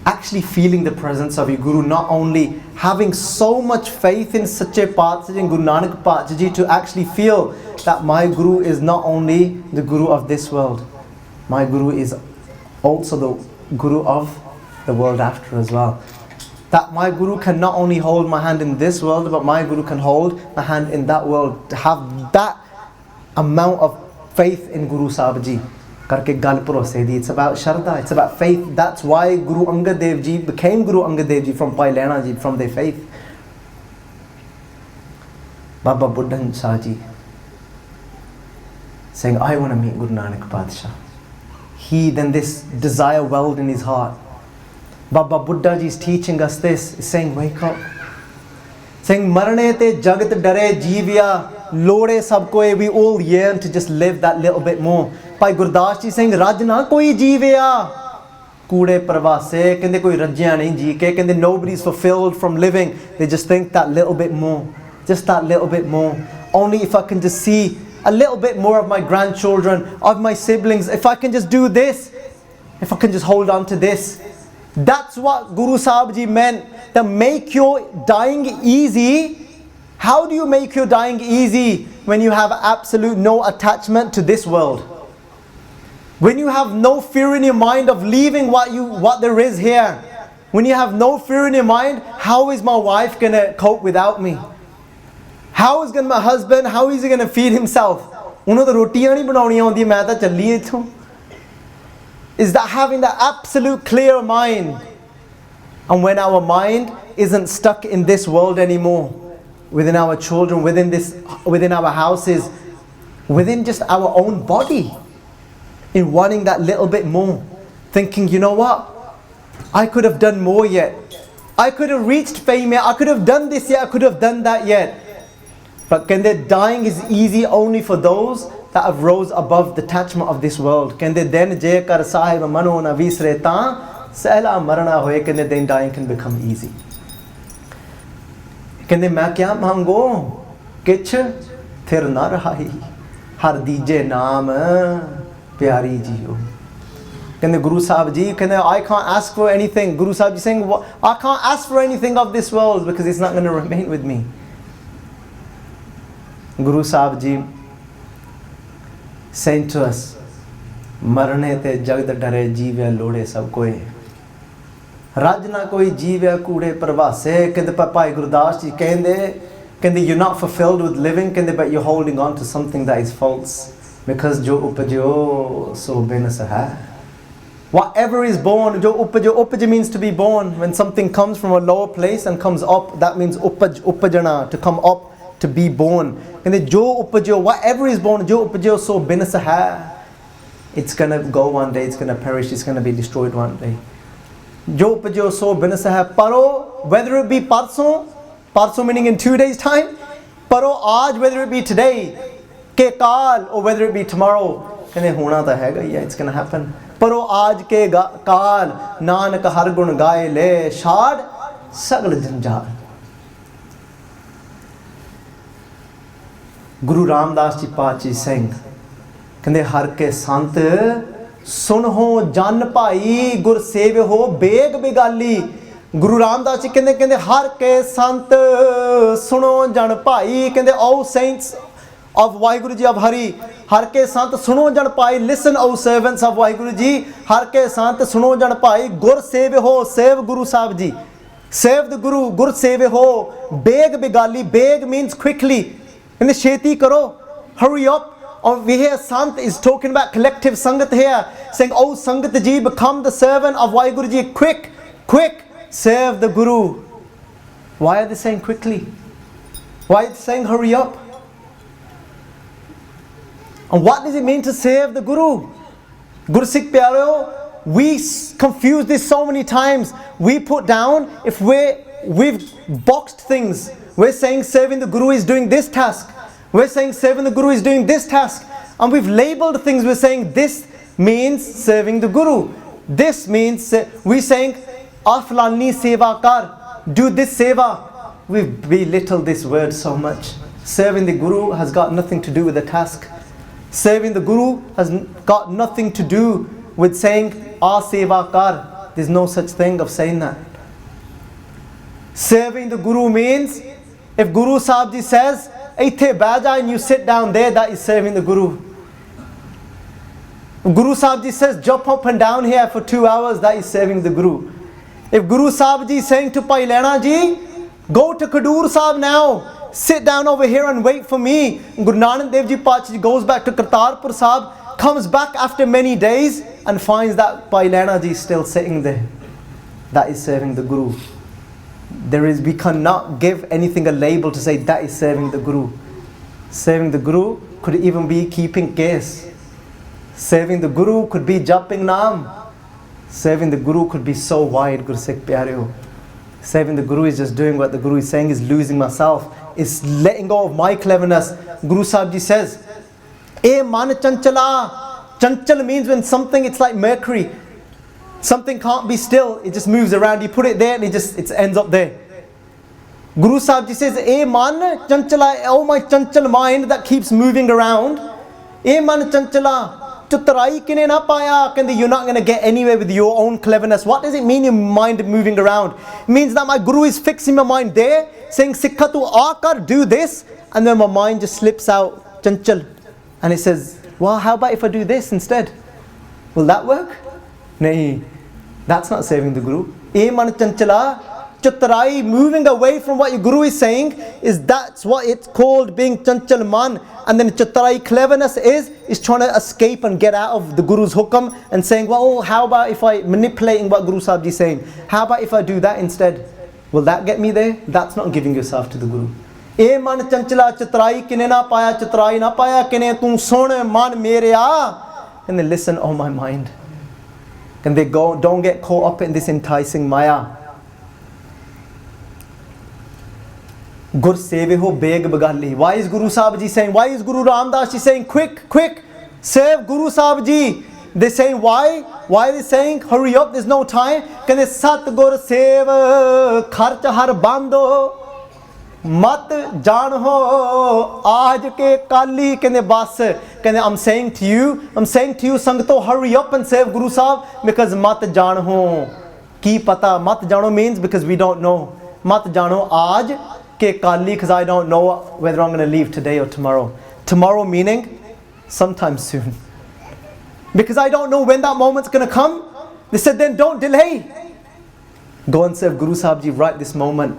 Actually feeling the presence of your Guru, not only having so much faith in Sache Padshah and Guru Nanak Padshah Ji to actually feel that my Guru is not only the Guru of this world, my Guru is also the Guru of the world after as well. That my Guru can not only hold my hand in this world, but my Guru can hold my hand in that world. To have that amount of faith in Guru Sahib Ji. Karke gal bharose di. It's about Shraddha, it's about faith. That's why Guru Angad Dev Ji became Guru Angad Dev Ji from Pai Lehna Ji, from their faith. Baba Buddha Shah Ji saying, I want to meet Guru Nanak Padshah. Then this desire welled in his heart. Baba Buddha Ji is teaching us this, he's saying, wake up. Saying, marne te jagat dare jeevya, lode sab koi, we all yearn to just live that little bit more. Bhai Gurdas Ji saying, raj na koi jeevya. Kude pravase, kende koi rajya nahi ji ke, kende nobody's fulfilled from living. They just think that little bit more. Just that little bit more. Only if I can just see a little bit more of my grandchildren, of my siblings, if I can just do this, if I can just hold on to this. That's what Guru Sahib Ji meant, that make your dying easy. How do you make your dying easy? When you have absolute no attachment to this world. When you have no fear in your mind of leaving what there is here. When you have no fear in your mind, how is my wife going to cope without me? How is my husband, how is he going to feed himself? Unho to rotiyan nahi banauniyan aundiyan, main ta challi ithon. Is that having that absolute clear mind. And when our mind isn't stuck in this world anymore, within our children, within our houses, within just our own body, in wanting that little bit more, thinking, you know what, I could have done more yet, I could have reached fame yet, I could have done this yet, I could have done that yet. But kende dying is easy only for those that have rose above the attachment of this world. Kende den je kar sahib mano na visre ta sehla marana hoye, kende then dying can become easy. Kende main kya mango kich thir na rahi har dije naam pyari jiyo. Kende Guru Sahib Ji, kende I can't ask for anything. Guru Sahib Ji saying, I can't ask for anything of this world because it's not going to remain with me. Guru Sahib Ji saying to us, marne te jagd dare jeevya lode sab koi. Raj na koi jeevya kude pravase. Kende Bhai Gurdas Ji kende you're not fulfilled with living, kende but you're holding on to something that is false. Because jo upajyo so benas hai. Whatever is born, jo upaj means to be born. When something comes from a lower place and comes up, that means upajana, to come up, to be born. And jo upajo, whatever is born, jo upajo so binas hai. It's gonna go one day, it's gonna perish, it's gonna be destroyed one day. Jo upajo so binas hai. Paro, whether it be parso meaning in 2 days time, paro aaj, whether it be today, ke kaal, or whether it be tomorrow, kehne hona ta hai, yeah, it's gonna happen. Paro aaj ke kaal, Nanak har gun gaye le, shad sagal janjal. Guru Ramdas Ji Pachi Singh ਕਹਿੰਦੇ ਹਰ ਕੇ ਸੰਤ ਸੁਣ ਹੋ ਜਨ ਭਾਈ ਗੁਰ save ਹੋ ਬੇਗ ਬਿਗਾਲੀ ਗੁਰੂ ਰਾਮਦਾਸ ਜੀ ਕਹਿੰਦੇ ਹਰ ਕੇ ਸੰਤ ਸੁਣੋ ਜਨ ਭਾਈ ਕਹਿੰਦੇ all saints of Waheguru ji of Hari ਹਰ ਕੇ ਸੰਤ ਸੁਣੋ ਜਨ ਭਾਈ listen O servants of Waheguru ji ਹਰ ਕੇ ਸੰਤ ਸੁਣੋ ਜਨ ਭਾਈ ਗੁਰ ਸੇਵ ਹੋ save Guru Sahib ji save the Guru ਗੁਰ ਸੇਵ ਹੋ ਬੇਗ ਬਿਗਾਲੀ beg means quickly ਕਹਿੰਦੇ ਛੇਤੀ ਕਰੋ hurry up. We hear Sant is talking about collective Sangat here, saying, oh Sangat Ji, become the servant of Waheguru Ji, quick, serve the Guru. Why are they saying quickly? Why are they saying hurry up? And what does it mean to serve the Guru? Gursikh Pyareo, we confuse this so many times. We put down, if we've boxed things, we're saying serving the Guru is doing this task. We're saying serving the Guru is doing this task. And we've labeled things, we're saying this means serving the Guru. This means, we're saying, Aflani Seva kar, do this Seva. We've belittled this word so much. Serving the Guru has got nothing to do with the task. Serving the Guru has got nothing to do with saying, A Seva kar. There's no such thing of saying that. Serving the Guru means, if Guru Sahib Ji says, Aithe baja, and you sit down there, that is serving the Guru. If Guru Sahib Ji says jump up and down here for 2 hours, that is serving the Guru. If Guru Sahib Ji is saying to Pai Lena Ji, go to Khadur Sahib now, sit down over here and wait for me. Guru Nanak Dev Ji Pachi goes back to Kartarpur Sahib, comes back after many days and finds that Pai Lena Ji is still sitting there. That is serving the Guru. We cannot give anything a label to say that is serving the Guru. Serving the Guru could even be keeping case. Serving the Guru could be jumping Naam. Serving the Guru could be so wide, Gursikh Pyareo. Serving the Guru is just doing what the Guru is saying, is losing myself, is letting go of my cleverness. Guru Sahib Ji says, E man chanchala. Chanchal means when something, it's like mercury. Something can't be still, it just moves around. You put it there and it ends up there. Guru Sahib Ji says, E man chanchala, oh my chanchal mind that keeps moving around. E man chanchala, chutarai kine na paya. You're not going to get anywhere with your own cleverness. What does it mean, your mind moving around? It means that my Guru is fixing my mind there, saying, Sikha tu aakar, do this. And then my mind just slips out, chanchal. And it says, well, how about if I do this instead? Will that work? Nahi, that's not serving the Guru. E man chanchala, chutarai, moving away from what your Guru is saying, that's what it's called, being chanchal man. And then chutarai, cleverness is trying to escape and get out of the Guru's hukam and saying, well, how about if I manipulating what Guru Sahib Ji is saying? How about if I do that instead? Will that get me there? That's not giving yourself to the Guru. E man chanchala, chutarai kine na paya, chutarai na paya kine tum son man mereya. And then listen, oh my mind. And they don't get caught up in this enticing maya. Gur seve ho beg bagali. Why is Guru Sahib Ji saying, why is Guru Ramdas Ji saying, quick, save Guru Sahib Ji? They're saying, why? Why are they saying, hurry up, there's no time? Kande sat gur sev kharch har bando. Mat jaan ho aaj ke kali. Kende bas. Kende I'm saying to you, Sangato, hurry up and save Guru Sahib, because mat jaan ho. Ki pata, mat jano means because we don't know. Mat jano aaj ke kali, because I don't know whether I'm going to leave today or tomorrow. Tomorrow meaning sometime soon. Because I don't know when that moment's going to come. They said, then don't delay. Go and serve Guru Sahib Ji right this moment.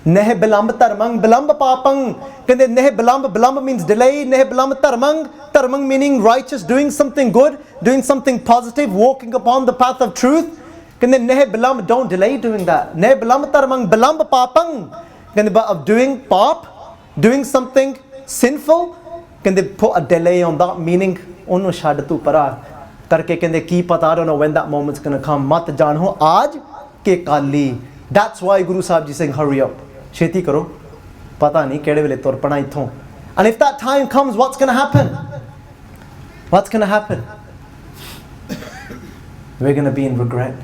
Neh bilamb dharmang, bilamb papang. Kende neh bilamb, bilamb means delay. Neh bilamb dharmang, dharmang meaning righteous, doing something good, doing something positive, walking upon the path of truth. Kende neh bilamb, don't delay doing that. Neh bilamb dharmang, bilamb papang. Kende but of doing pap, doing something sinful, kende put a delay on that, meaning onu shad tu para karke kende ki pata, I don't know when that moment's going to come. Mat janho aaj ke kali. That's why Guru Sahib Ji saying hurry up. Sheti karo. Pata nahi kede vele tor pana ithon. And if that time comes, what's going to happen? What's going to happen? We're going to be in regret.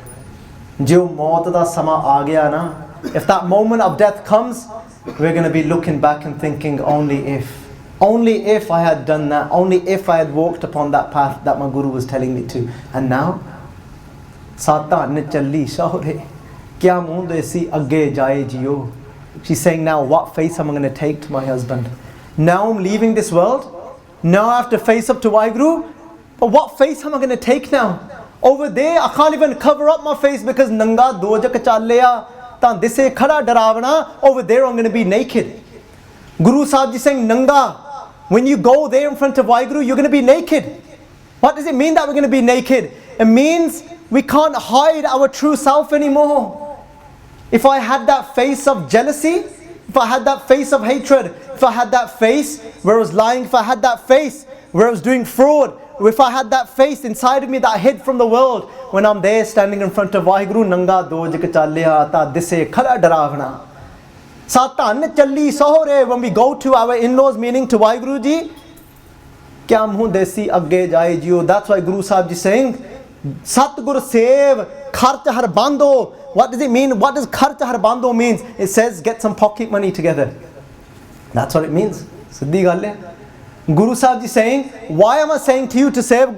Jo maut da sama aa gaya na, if that moment of death comes, we're going to be looking back and thinking, only if I had done that, only if I had walked upon that path that my Guru was telling me to. And now, Satan ne challi shahre, kya muh desi agge jaye jiyo. She's saying, now what face am I going to take to my husband? Now I'm leaving this world. Now I have to face up to Waheguru. But what face am I going to take now? Over there, I can't even cover up my face because nanga dojak challeya. Tan dise khada daravana. Over there I'm going to be naked. Guru Sahib Ji saying, nanga, when you go there in front of Waheguru, you're going to be naked. What does it mean that we're going to be naked? It means we can't hide our true self anymore. If I had that face of jealousy, if I had that face of hatred, if I had that face where I was lying, if I had that face where I was doing fraud, if I had that face inside of me that I hid from the world, when I'm there standing in front of Waheguru, nanga dojak challeya ta dise khada daravana. Satan ne challi sohre, when we go to our in-laws, meaning to Waheguru Ji, kya muh desi agge jaye jiyo. That's why Guru Sahib Ji saying, Satgur sev kharch har bando. What does it mean? What does kharch har bando means? It says get some pocket money together. That's what it means. Siddhi gall hai. Guru Sahib Ji saying, why am I saying to you to save?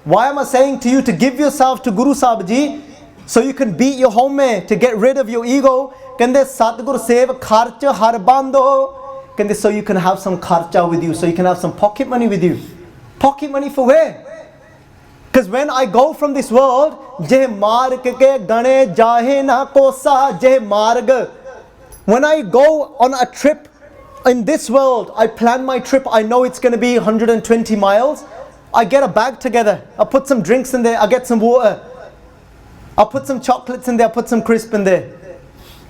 Why am I saying to you to give yourself to Guru Sahib Ji so you can beat your home to get rid of your ego? Kende Satgur sev kharch har bando. Kende so you can have some kharcha with you, so you can have some pocket money with you. Pocket money for where? Because when I go from this world, jeh marg ke gane jahe na kosa jeh marg. When I go on a trip in this world, I plan my trip, I know it's going to be 120 miles. I get a bag together, I put some drinks in there, I get some water, I put some chocolates in there, I put some crisp in there.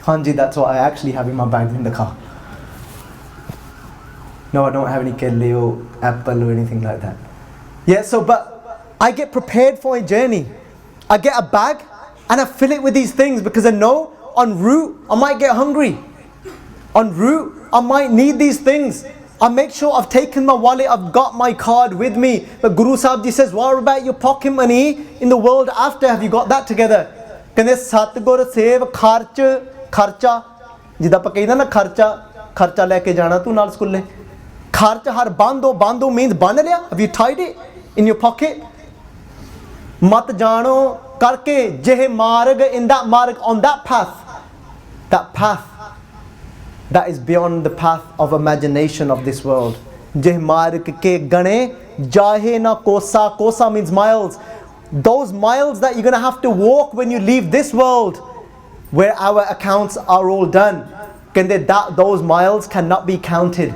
Hanji, that's what I actually have in my bag in the car. No, I don't have any kelle or apple or anything like that. Yeah, so but I get prepared for a journey. I get a bag and I fill it with these things because I know en route I might get hungry. En route I might need these things. I make sure I've taken my wallet, I've got my card with me. But Guru Sahib Ji says, what about your pocket money in the world after? Have you got that together? Kende Satgur sev kharcha. Jida pa kahinda na kharcha leke jana tu naal school le. Kharcha har bando means ban liya. Have you tied it in your pocket? Mat jano karke jeh marg, in that marg, on that path that is beyond the path of imagination of this world. Jeh marg ke gane jahe na kosa. Kosa means miles. Those miles that you're going to have to walk when you leave this world, where our accounts are all done. Those miles cannot be counted.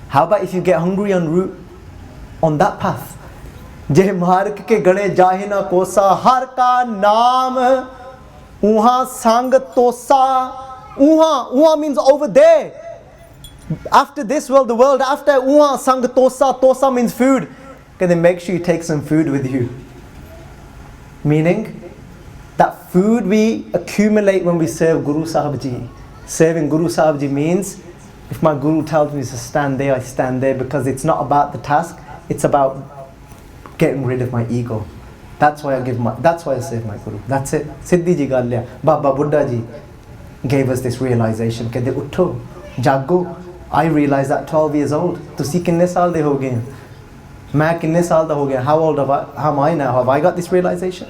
How about if you get hungry en route on that path? Jeh marg ke gane jahe na kosa, har ka naam uha sang tosa. Uha means over there. After this world, the world after, uha sang tosa. Tosa means food. Okay, then make sure you take some food with you. Meaning that food we accumulate when we serve Guru Sahib Ji. Serving Guru Sahib Ji means if my Guru tells me to stand there, I stand there, because it's not about the task, it's about getting rid of my ego. That's why I serve my Guru. That's it. Siddhi ji galya. Baba Buddah Ji gave us this realization. Kehte utho, jago. I realized that 12 years old. Tusi kinne saal de ho gaye? Main kinne saal da ho gaya? How am I now? Have I got this realization?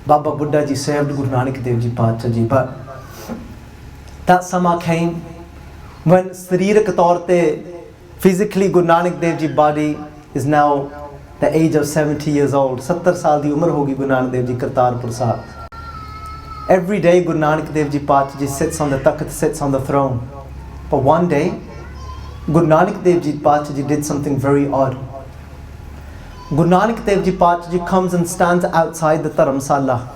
Baba Buddah Ji served Guru Nanak Dev Ji Pacha Ji, but that sama came when sarirak taur te physically Guru Nanak Dev Ji body is now the age of 70 years old. 70 saal di umar hogi Guru Nanak Dev Ji Kartarpur Sahib. Every day Guru Nanak Dev Ji Pachaji sits on the takht, sits on the throne. But one day, Guru Nanak Dev Ji Pachaji did something very odd. Guru Nanak Dev Ji Pachaji comes and stands outside the Dharamsala.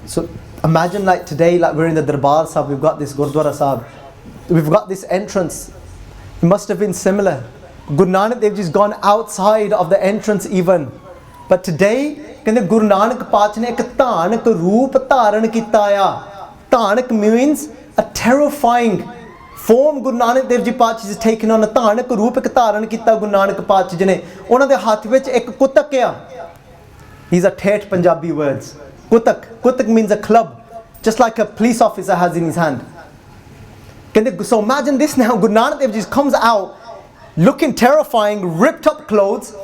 So imagine like today, like we're in the Darbar Sahib, we've got this Gurdwara Sahib, we've got this entrance. It must have been similar. Guru Nanak Dev Ji's gone outside of the entrance even. But today, Guru Nanak Pachaji ne ek dhanak roop dharan kita aya. Dhanak means a terrifying form Guru Nanak Dev Ji Pachaji is taking on. A dhanak roop ek dharan kita Guru Nanak Pachaji ne. ਉਹਨਾਂ ਦੇ ਹੱਥ ਵਿੱਚ ਇੱਕ ਕੁਤਕ ਆ. These are Tet Punjabi words. Kutak. Kutak means a club, just like a police officer has in his hand. So imagine this now. Guru Nanak Dev Ji comes out looking terrifying, ripped up clothes,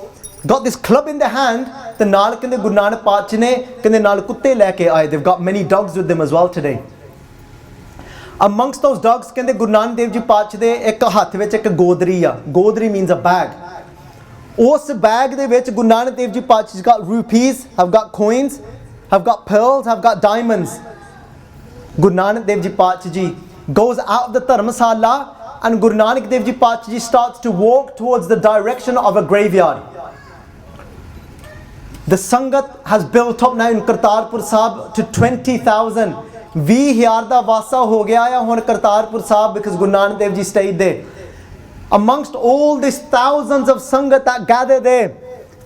got this club in their hand. The naal kende Guru Nanak Pachaji ne kende naal kutte leke aaye. They've got many dogs with them as well today. Amongst those dogs kende Guru Nanak Dev Ji Pachaji de ek hath vich ek godri a. Godri means a bag. Us bag de vich Guru Nanak Dev Ji Pachaji's got rupees, have got coins, have got pearls, have got diamonds. Guru Nanak Dev Ji Pachaji goes out of the Dharamsala and Guru Nanak Dev Ji Pachaji starts to walk towards the direction of a graveyard. The Sangat has built up now in Kartarpur Sahib to 20,000. 20,000 da wasa ho gaya ya hon Kartarpur Sahib because Guru Nanak Dev Ji stayed there. Amongst all these thousands of Sangat that gather there,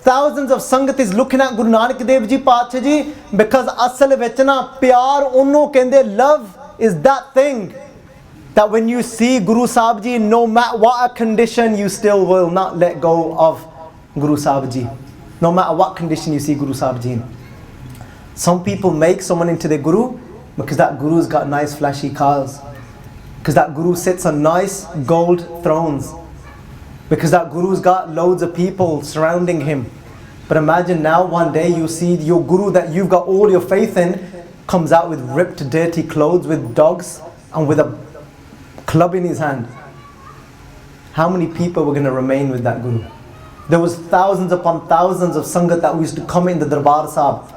thousands of Sangat is looking at Guru Nanak Dev Ji Pachaji because asal vich na pyar onnu kende, love is that thing that when you see Guru Sahib Ji, no matter what a condition, you still will not let go of Guru Sahib Ji. No matter what condition you see Guru Sahib Ji in. Some people make someone into their Guru because that Guru's got nice flashy cars. Because that Guru sits on nice gold thrones. Because that Guru's got loads of people surrounding him. But imagine now one day you see your Guru that you've got all your faith in comes out with ripped dirty clothes, with dogs and with a club in his hand. How many people were going to remain with that Guru? There was thousands upon thousands of Sangat that used to come in the Darbar Sahib.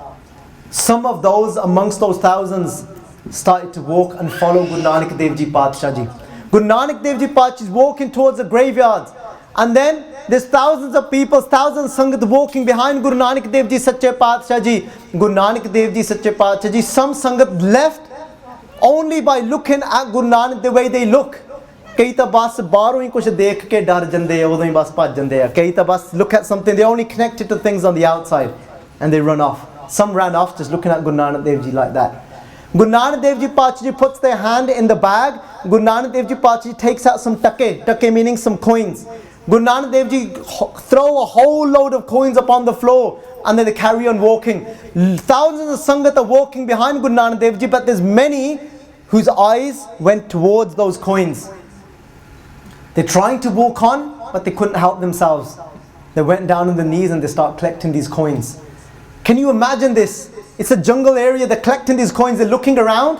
Some of those amongst those thousands started to walk and follow Guru Nanak Dev Ji Pachaji. Guru Nanak Dev Ji Pachaji is walking towards the graveyards. And then there's thousands of people, thousands of Sangat walking behind Guru Nanak Dev Ji Sache Pachaji. Guru Nanak Dev Ji Sache Pachaji. Some Sangat left only by looking at Guru Nanak the way they look. कई तो बस बाहरों ही कुछ देख के डर जंदे हैं, उधर ही बस भज जंदे हैं. कई तो बस look at something, they only connected to things on the outside and they run off. Some ran off just looking at Guru Nanak Dev Ji like that. Guru Nanak Dev Ji Pachaji puts their hand in the bag. Guru Nanak Dev Ji Pachaji takes out some take meaning some coins. Guru Nanak Dev Ji throw a whole load of coins upon the floor and then they carry on walking. Thousands of Sangat are walking behind Guru Nanak Dev Ji, but there's many whose eyes went towards those coins. They're trying to walk on, but they couldn't help themselves. They went down on their knees and they start collecting these coins. Can you imagine this? It's a jungle area, they're collecting these coins, they're looking around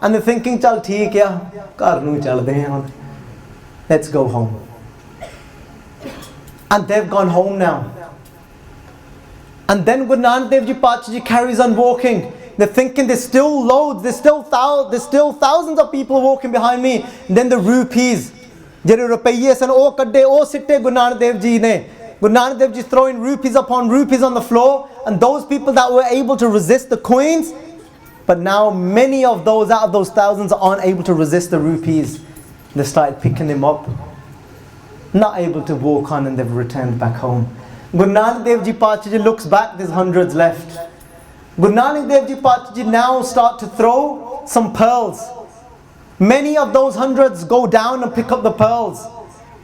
and they're thinking, chal theek ya, ghar nu chalde hain, let's go home. And they've gone home now. And then Guru Nanak Dev Ji Pachaji carries on walking. They're thinking there's still loads, there's still thousands of people walking behind me. And then the rupees, ਜਿਹੜੇ ਰੁਪਈਏ ਸਨ ਉਹ ਕੱਢੇ ਉਹ ਸਿੱਟੇ ਗੁਰੂ ਨਾਨਕ ਦੇਵ ਜੀ ਨੇ. Guru Nanak Dev Ji throwing rupees upon rupees on the floor, and those people that were able to resist the coins, but now many of those out of those thousands aren't able to resist the rupees. They started picking them up, not able to walk on, and they've returned back home. Guru Nanak Dev Ji Pachaji looks back, there's hundreds left. Guru Nanak Dev Ji Pachaji now start to throw some pearls. Many of those hundreds go down and pick up the pearls.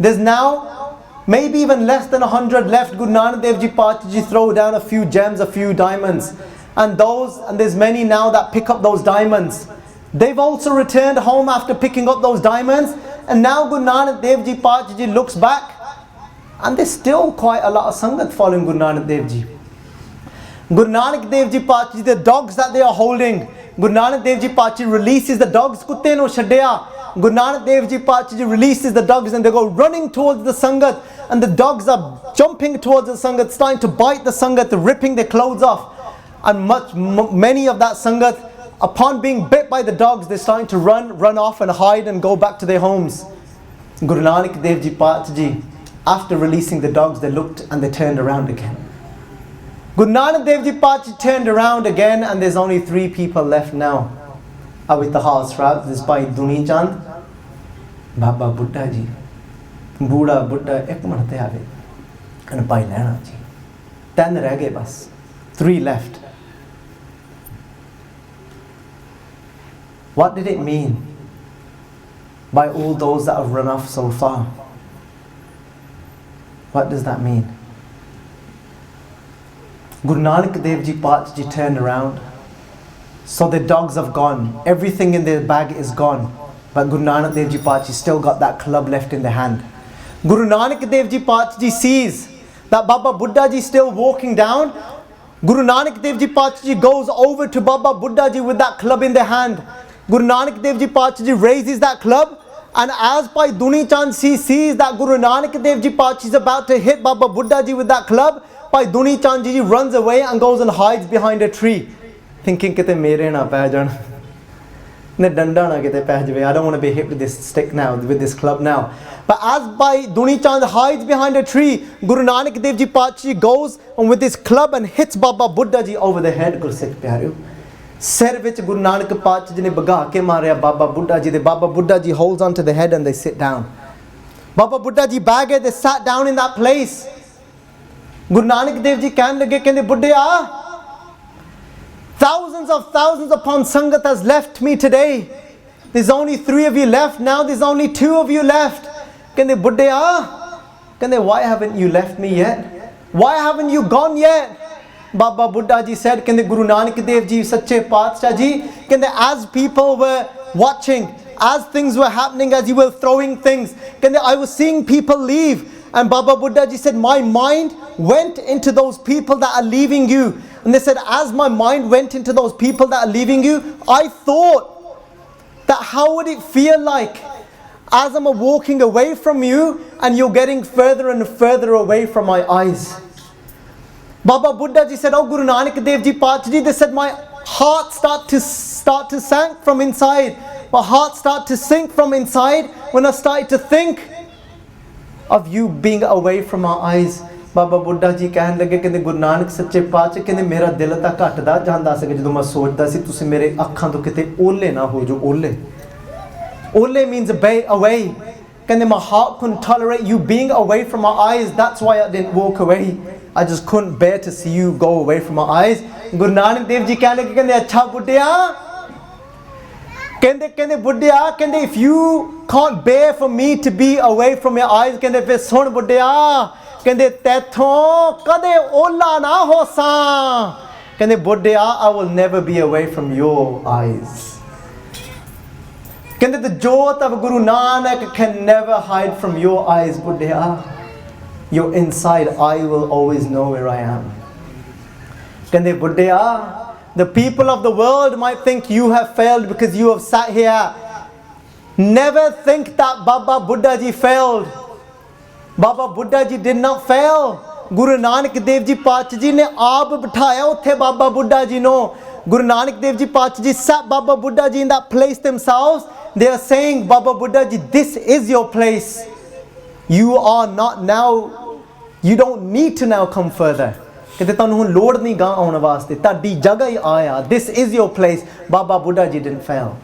There's now maybe even less than 100 left. Guru Nanak Dev Ji Pachaji throw down a few gems, a few diamonds. And there's many now that pick up those diamonds. They've also returned home after picking up those diamonds. And now Guru Nanak Dev Ji Pachaji looks back, and there's still quite a lot of Sangat following Guru Nanak Dev Ji. Guru Nanak Dev Ji Pachaji, the dogs that they are holding, Guru Nanak Dev Ji Pachaji releases the dogs. Kutte no shadya. Guru Nanak Dev Ji Pachaji releases the dogs and they go running towards the Sangat. And the dogs are jumping towards the Sangat, starting to bite the Sangat, ripping their clothes off. And many of that Sangat upon being bit by the dogs, they're starting to run off and hide and go back to their homes. Guru Nanak Dev Ji Paat Ji, after releasing the dogs, they looked and they turned around again. Guru Nanak Dev Ji Paat Ji turned around again, and there's only 3 people left now. With the house, right? This by Duni Chand, Baba Buddah Ji, Buddha, ek minute te aave, and Bhai Lehna Ji. 10 reh gaye bas, 3 left. What did it mean by all those that have run off so far? What does that mean? Guru Nanak Dev Ji Paat Ji turned around. So the dogs have gone. Everything in their bag is gone. But Guru Nanak Dev Ji Paat Ji still got that club left in the hand. Guru Nanak Dev Ji Paat Ji sees that Baba Buddah Ji still walking down. Guru Nanak Dev Ji Paat Ji goes over to Baba Buddah Ji with that club in the hand. Guru Nanak Dev Ji Paat Ji raises that club, and as Bhai Duni Chand sees that Guru Nanak Dev Ji Paat Ji is about to hit Baba Buddah Ji with that club, Bhai Duni Chand Ji runs away and goes and hides behind a tree, thinking kite mere na peh jaan, ne danda na kite peh jave. I don't want to be hit with this stick now, with this club now. But as Bhai Duni Chand hides behind a tree, Guru Nanak Dev Ji Paat Ji goes and with his club and hits Baba Buddah Ji over the head. Gursikh pyareo, sir vich Guru Nanak Paat Ji ne bhaga ke marya Baba Buddah Ji. The Baba Buddah Ji holds onto the head and they sit down. Baba Buddah Ji baghe, they sat down in that place. Guru Nanak Dev Ji kehne lage, kehne Buddha, thousands upon Sangat has left me today. There's only 3 of you left now. There's only 2 of you left. Kehne Buddha, kehne why haven't you left me yet? Why haven't you gone yet? Baba Buddah Ji said, kehne Guru Nanak Dev Ji Sache Paatshah Ji, kehne as people were watching, as things were happening, as you were throwing things, kehne I was seeing people leave. And Baba Buddah Ji said, my mind went into those people that are leaving you. And they said, as my mind went into those people that are leaving you, I thought that how would it feel like as I'm walking away from you and you're getting further and further away from my eyes. Baba Buddah Ji said, oh Guru Nanak Dev Ji Paat Ji, they said, my heart start to sink from inside. My heart start to sink from inside when I started to think of you being away from my eyes. Baba Buddah Ji कहने लगे कि Guru Nanak सच्चे पातशाह कहने मेरा दिल तां घटदा जांदा सी जदों मैं सोचदा सी तुसीं मेरे अखां तो किते ओले ना हो जो ओले means away. कहने my heart couldn't tolerate you being away from my eyes, that's why I didn't walk away. I just couldn't bear to see you go away from my eyes. Guru Nanak Dev Ji कहने लगे कहने अच्छा बुड्ढिया कहने बुड्ढिया कहने if you can't bear for me to be away from your eyes कहने फिर सुन बुड्ढिया कहने तैथों कदे ओला ना हो सा कहने बुड्ढिया I will never be away from your eyes. कहने the jyot of Guru Nanak can never hide from your eyes बुड्ढिया. Your inside I will always know where I am. कहने बुड्ढिया, the people of the world might think you have failed because you have sat here. Never think that Baba Buddah Ji failed. Baba Buddah Ji did not fail. Guru Nanak Dev Ji Paat Ji ne aap bithaya uthe Baba Buddah Ji no. Guru Nanak Dev Ji Paat Ji sat Baba Buddah Ji in that place themselves. They are saying, Baba Buddah Ji, this is your place. You are not now, you don't need to now come further. This is your place. Baba Buddah Ji didn't fail.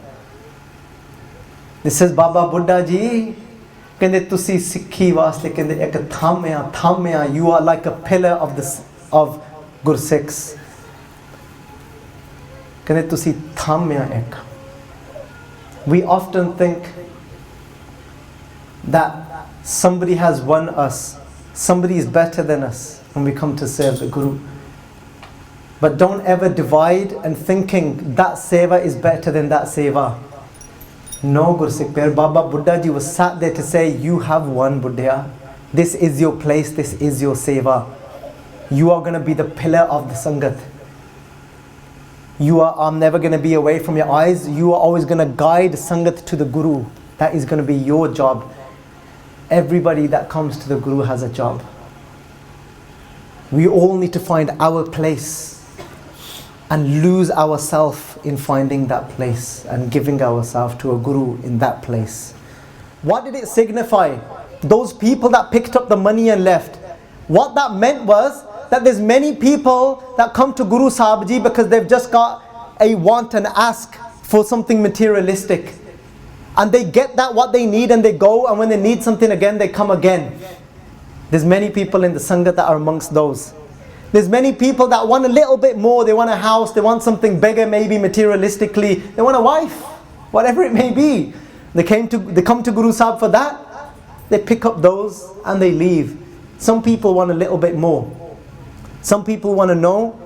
This is Baba Buddah Ji. Tusi Sikhi vaste ek thamya. You are like a pillar of Gursikhs. Tusi thamya ek. We often think that somebody has won us, somebody is better than us when we come to serve the Guru. But don't ever divide and thinking that Seva is better than that Seva. No, Gursikh Pyar, Baba Buddah Ji was sat there to say, you have won Buddha. This is your place, this is your Seva. You are going to be the pillar of the Sangat. I'm never going to be away from your eyes. You are always going to guide Sangat to the Guru. That is going to be your job. Everybody that comes to the Guru has a job. We all need to find our place. and lose ourselves in finding that place and giving ourselves to a guru in that place. What did it signify? Those people that picked up the money and left, what that meant was that there's many people that come to Guru Sahib Ji because they've just got a want and ask for something materialistic, and they get that what they need and they go, and when they need something again they come again. There's many people in the Sangat that are amongst those. There's many people that want a little bit more. They want a house, they want something bigger, maybe materialistically, they want a wife, whatever it may be. They come to Guru Sahib for that. They pick up those and they leave. Some people want a little bit more. Some people want to know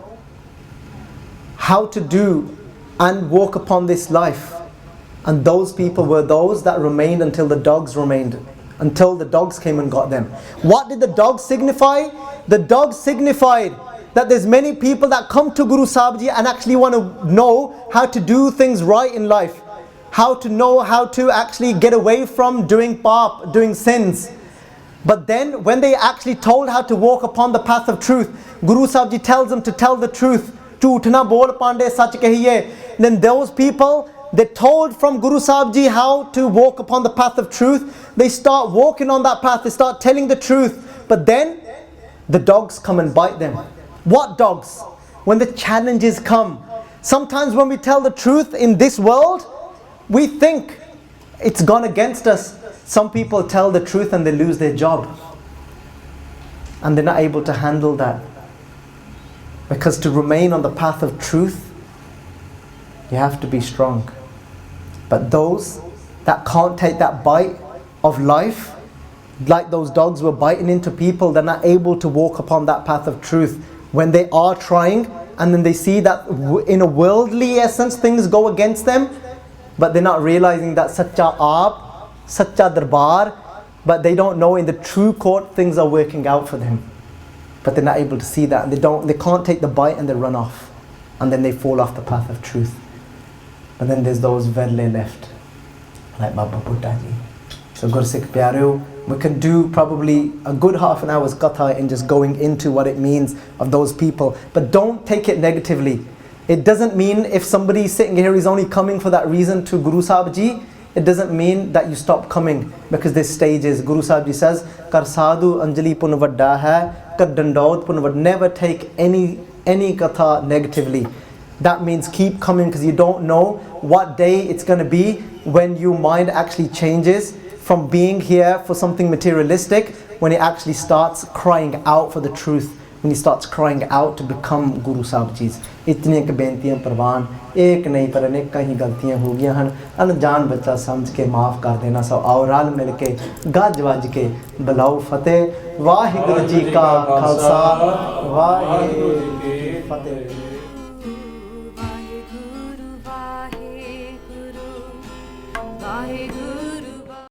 how to do and walk upon this life. And those people were those that remained until the dogs remained, until the dogs came and got them. What did the dogs signify? The dogs signified that there's many people that come to Guru Sahib Ji and actually want to know how to do things right in life, how to know how to actually get away from doing paap, doing sins. But then when they actually told how to walk upon the path of truth, Guru Sahib Ji tells them to tell the truth. Jhoot na bol pande sach kahiye. Then those people, they told from Guru Sahib Ji how to walk upon the path of truth. They start walking on that path, they start telling the truth. But then the dogs come and bite them. What dogs? When the challenges come. Sometimes when we tell the truth in this world, we think it's gone against us. Some people tell the truth and they lose their job. And they're not able to handle that. Because to remain on the path of truth, you have to be strong. But those that can't take that bite of life, like those dogs were biting into people, they're not able to walk upon that path of truth. When they are trying, and then they see that in a worldly essence things go against them, but they're not realizing that Sacha Aap, Sacha Darbar, but they don't know in the true court things are working out for them. But they're not able to see that, and they can't take the bite and they run off. And then they fall off the path of truth. But then there's those Vedle left, like Baba Buddah Ji. So Gursikh Pyareo, we can do probably a good half an hour's Katha in just going into what it means of those people. But don't take it negatively. It doesn't mean if somebody is sitting here is only coming for that reason to Guru Sahib Ji, it doesn't mean that you stop coming, because there's stages. Guru Sahib Ji says, Kar sadhu anjali pun vadda hai, kar dandaut pun vadda. Never take any Katha negatively. That means keep coming, because you don't know what day it's going to be when your mind actually changes from being here for something materialistic, when it actually starts crying out for the truth, when he starts crying out to become Guru Sahib Ji's. इतनी के बेनतियां परवान एक नहीं पर अनेक कहीं गलतियां हो गई हन अनजान बच्चा समझ के माफ़ कर देना सब आओ रल मिल के गज वज के बुलाओ फतेह वाहिगुरू जी का खालसा वाहिगुरू जी की फतेह।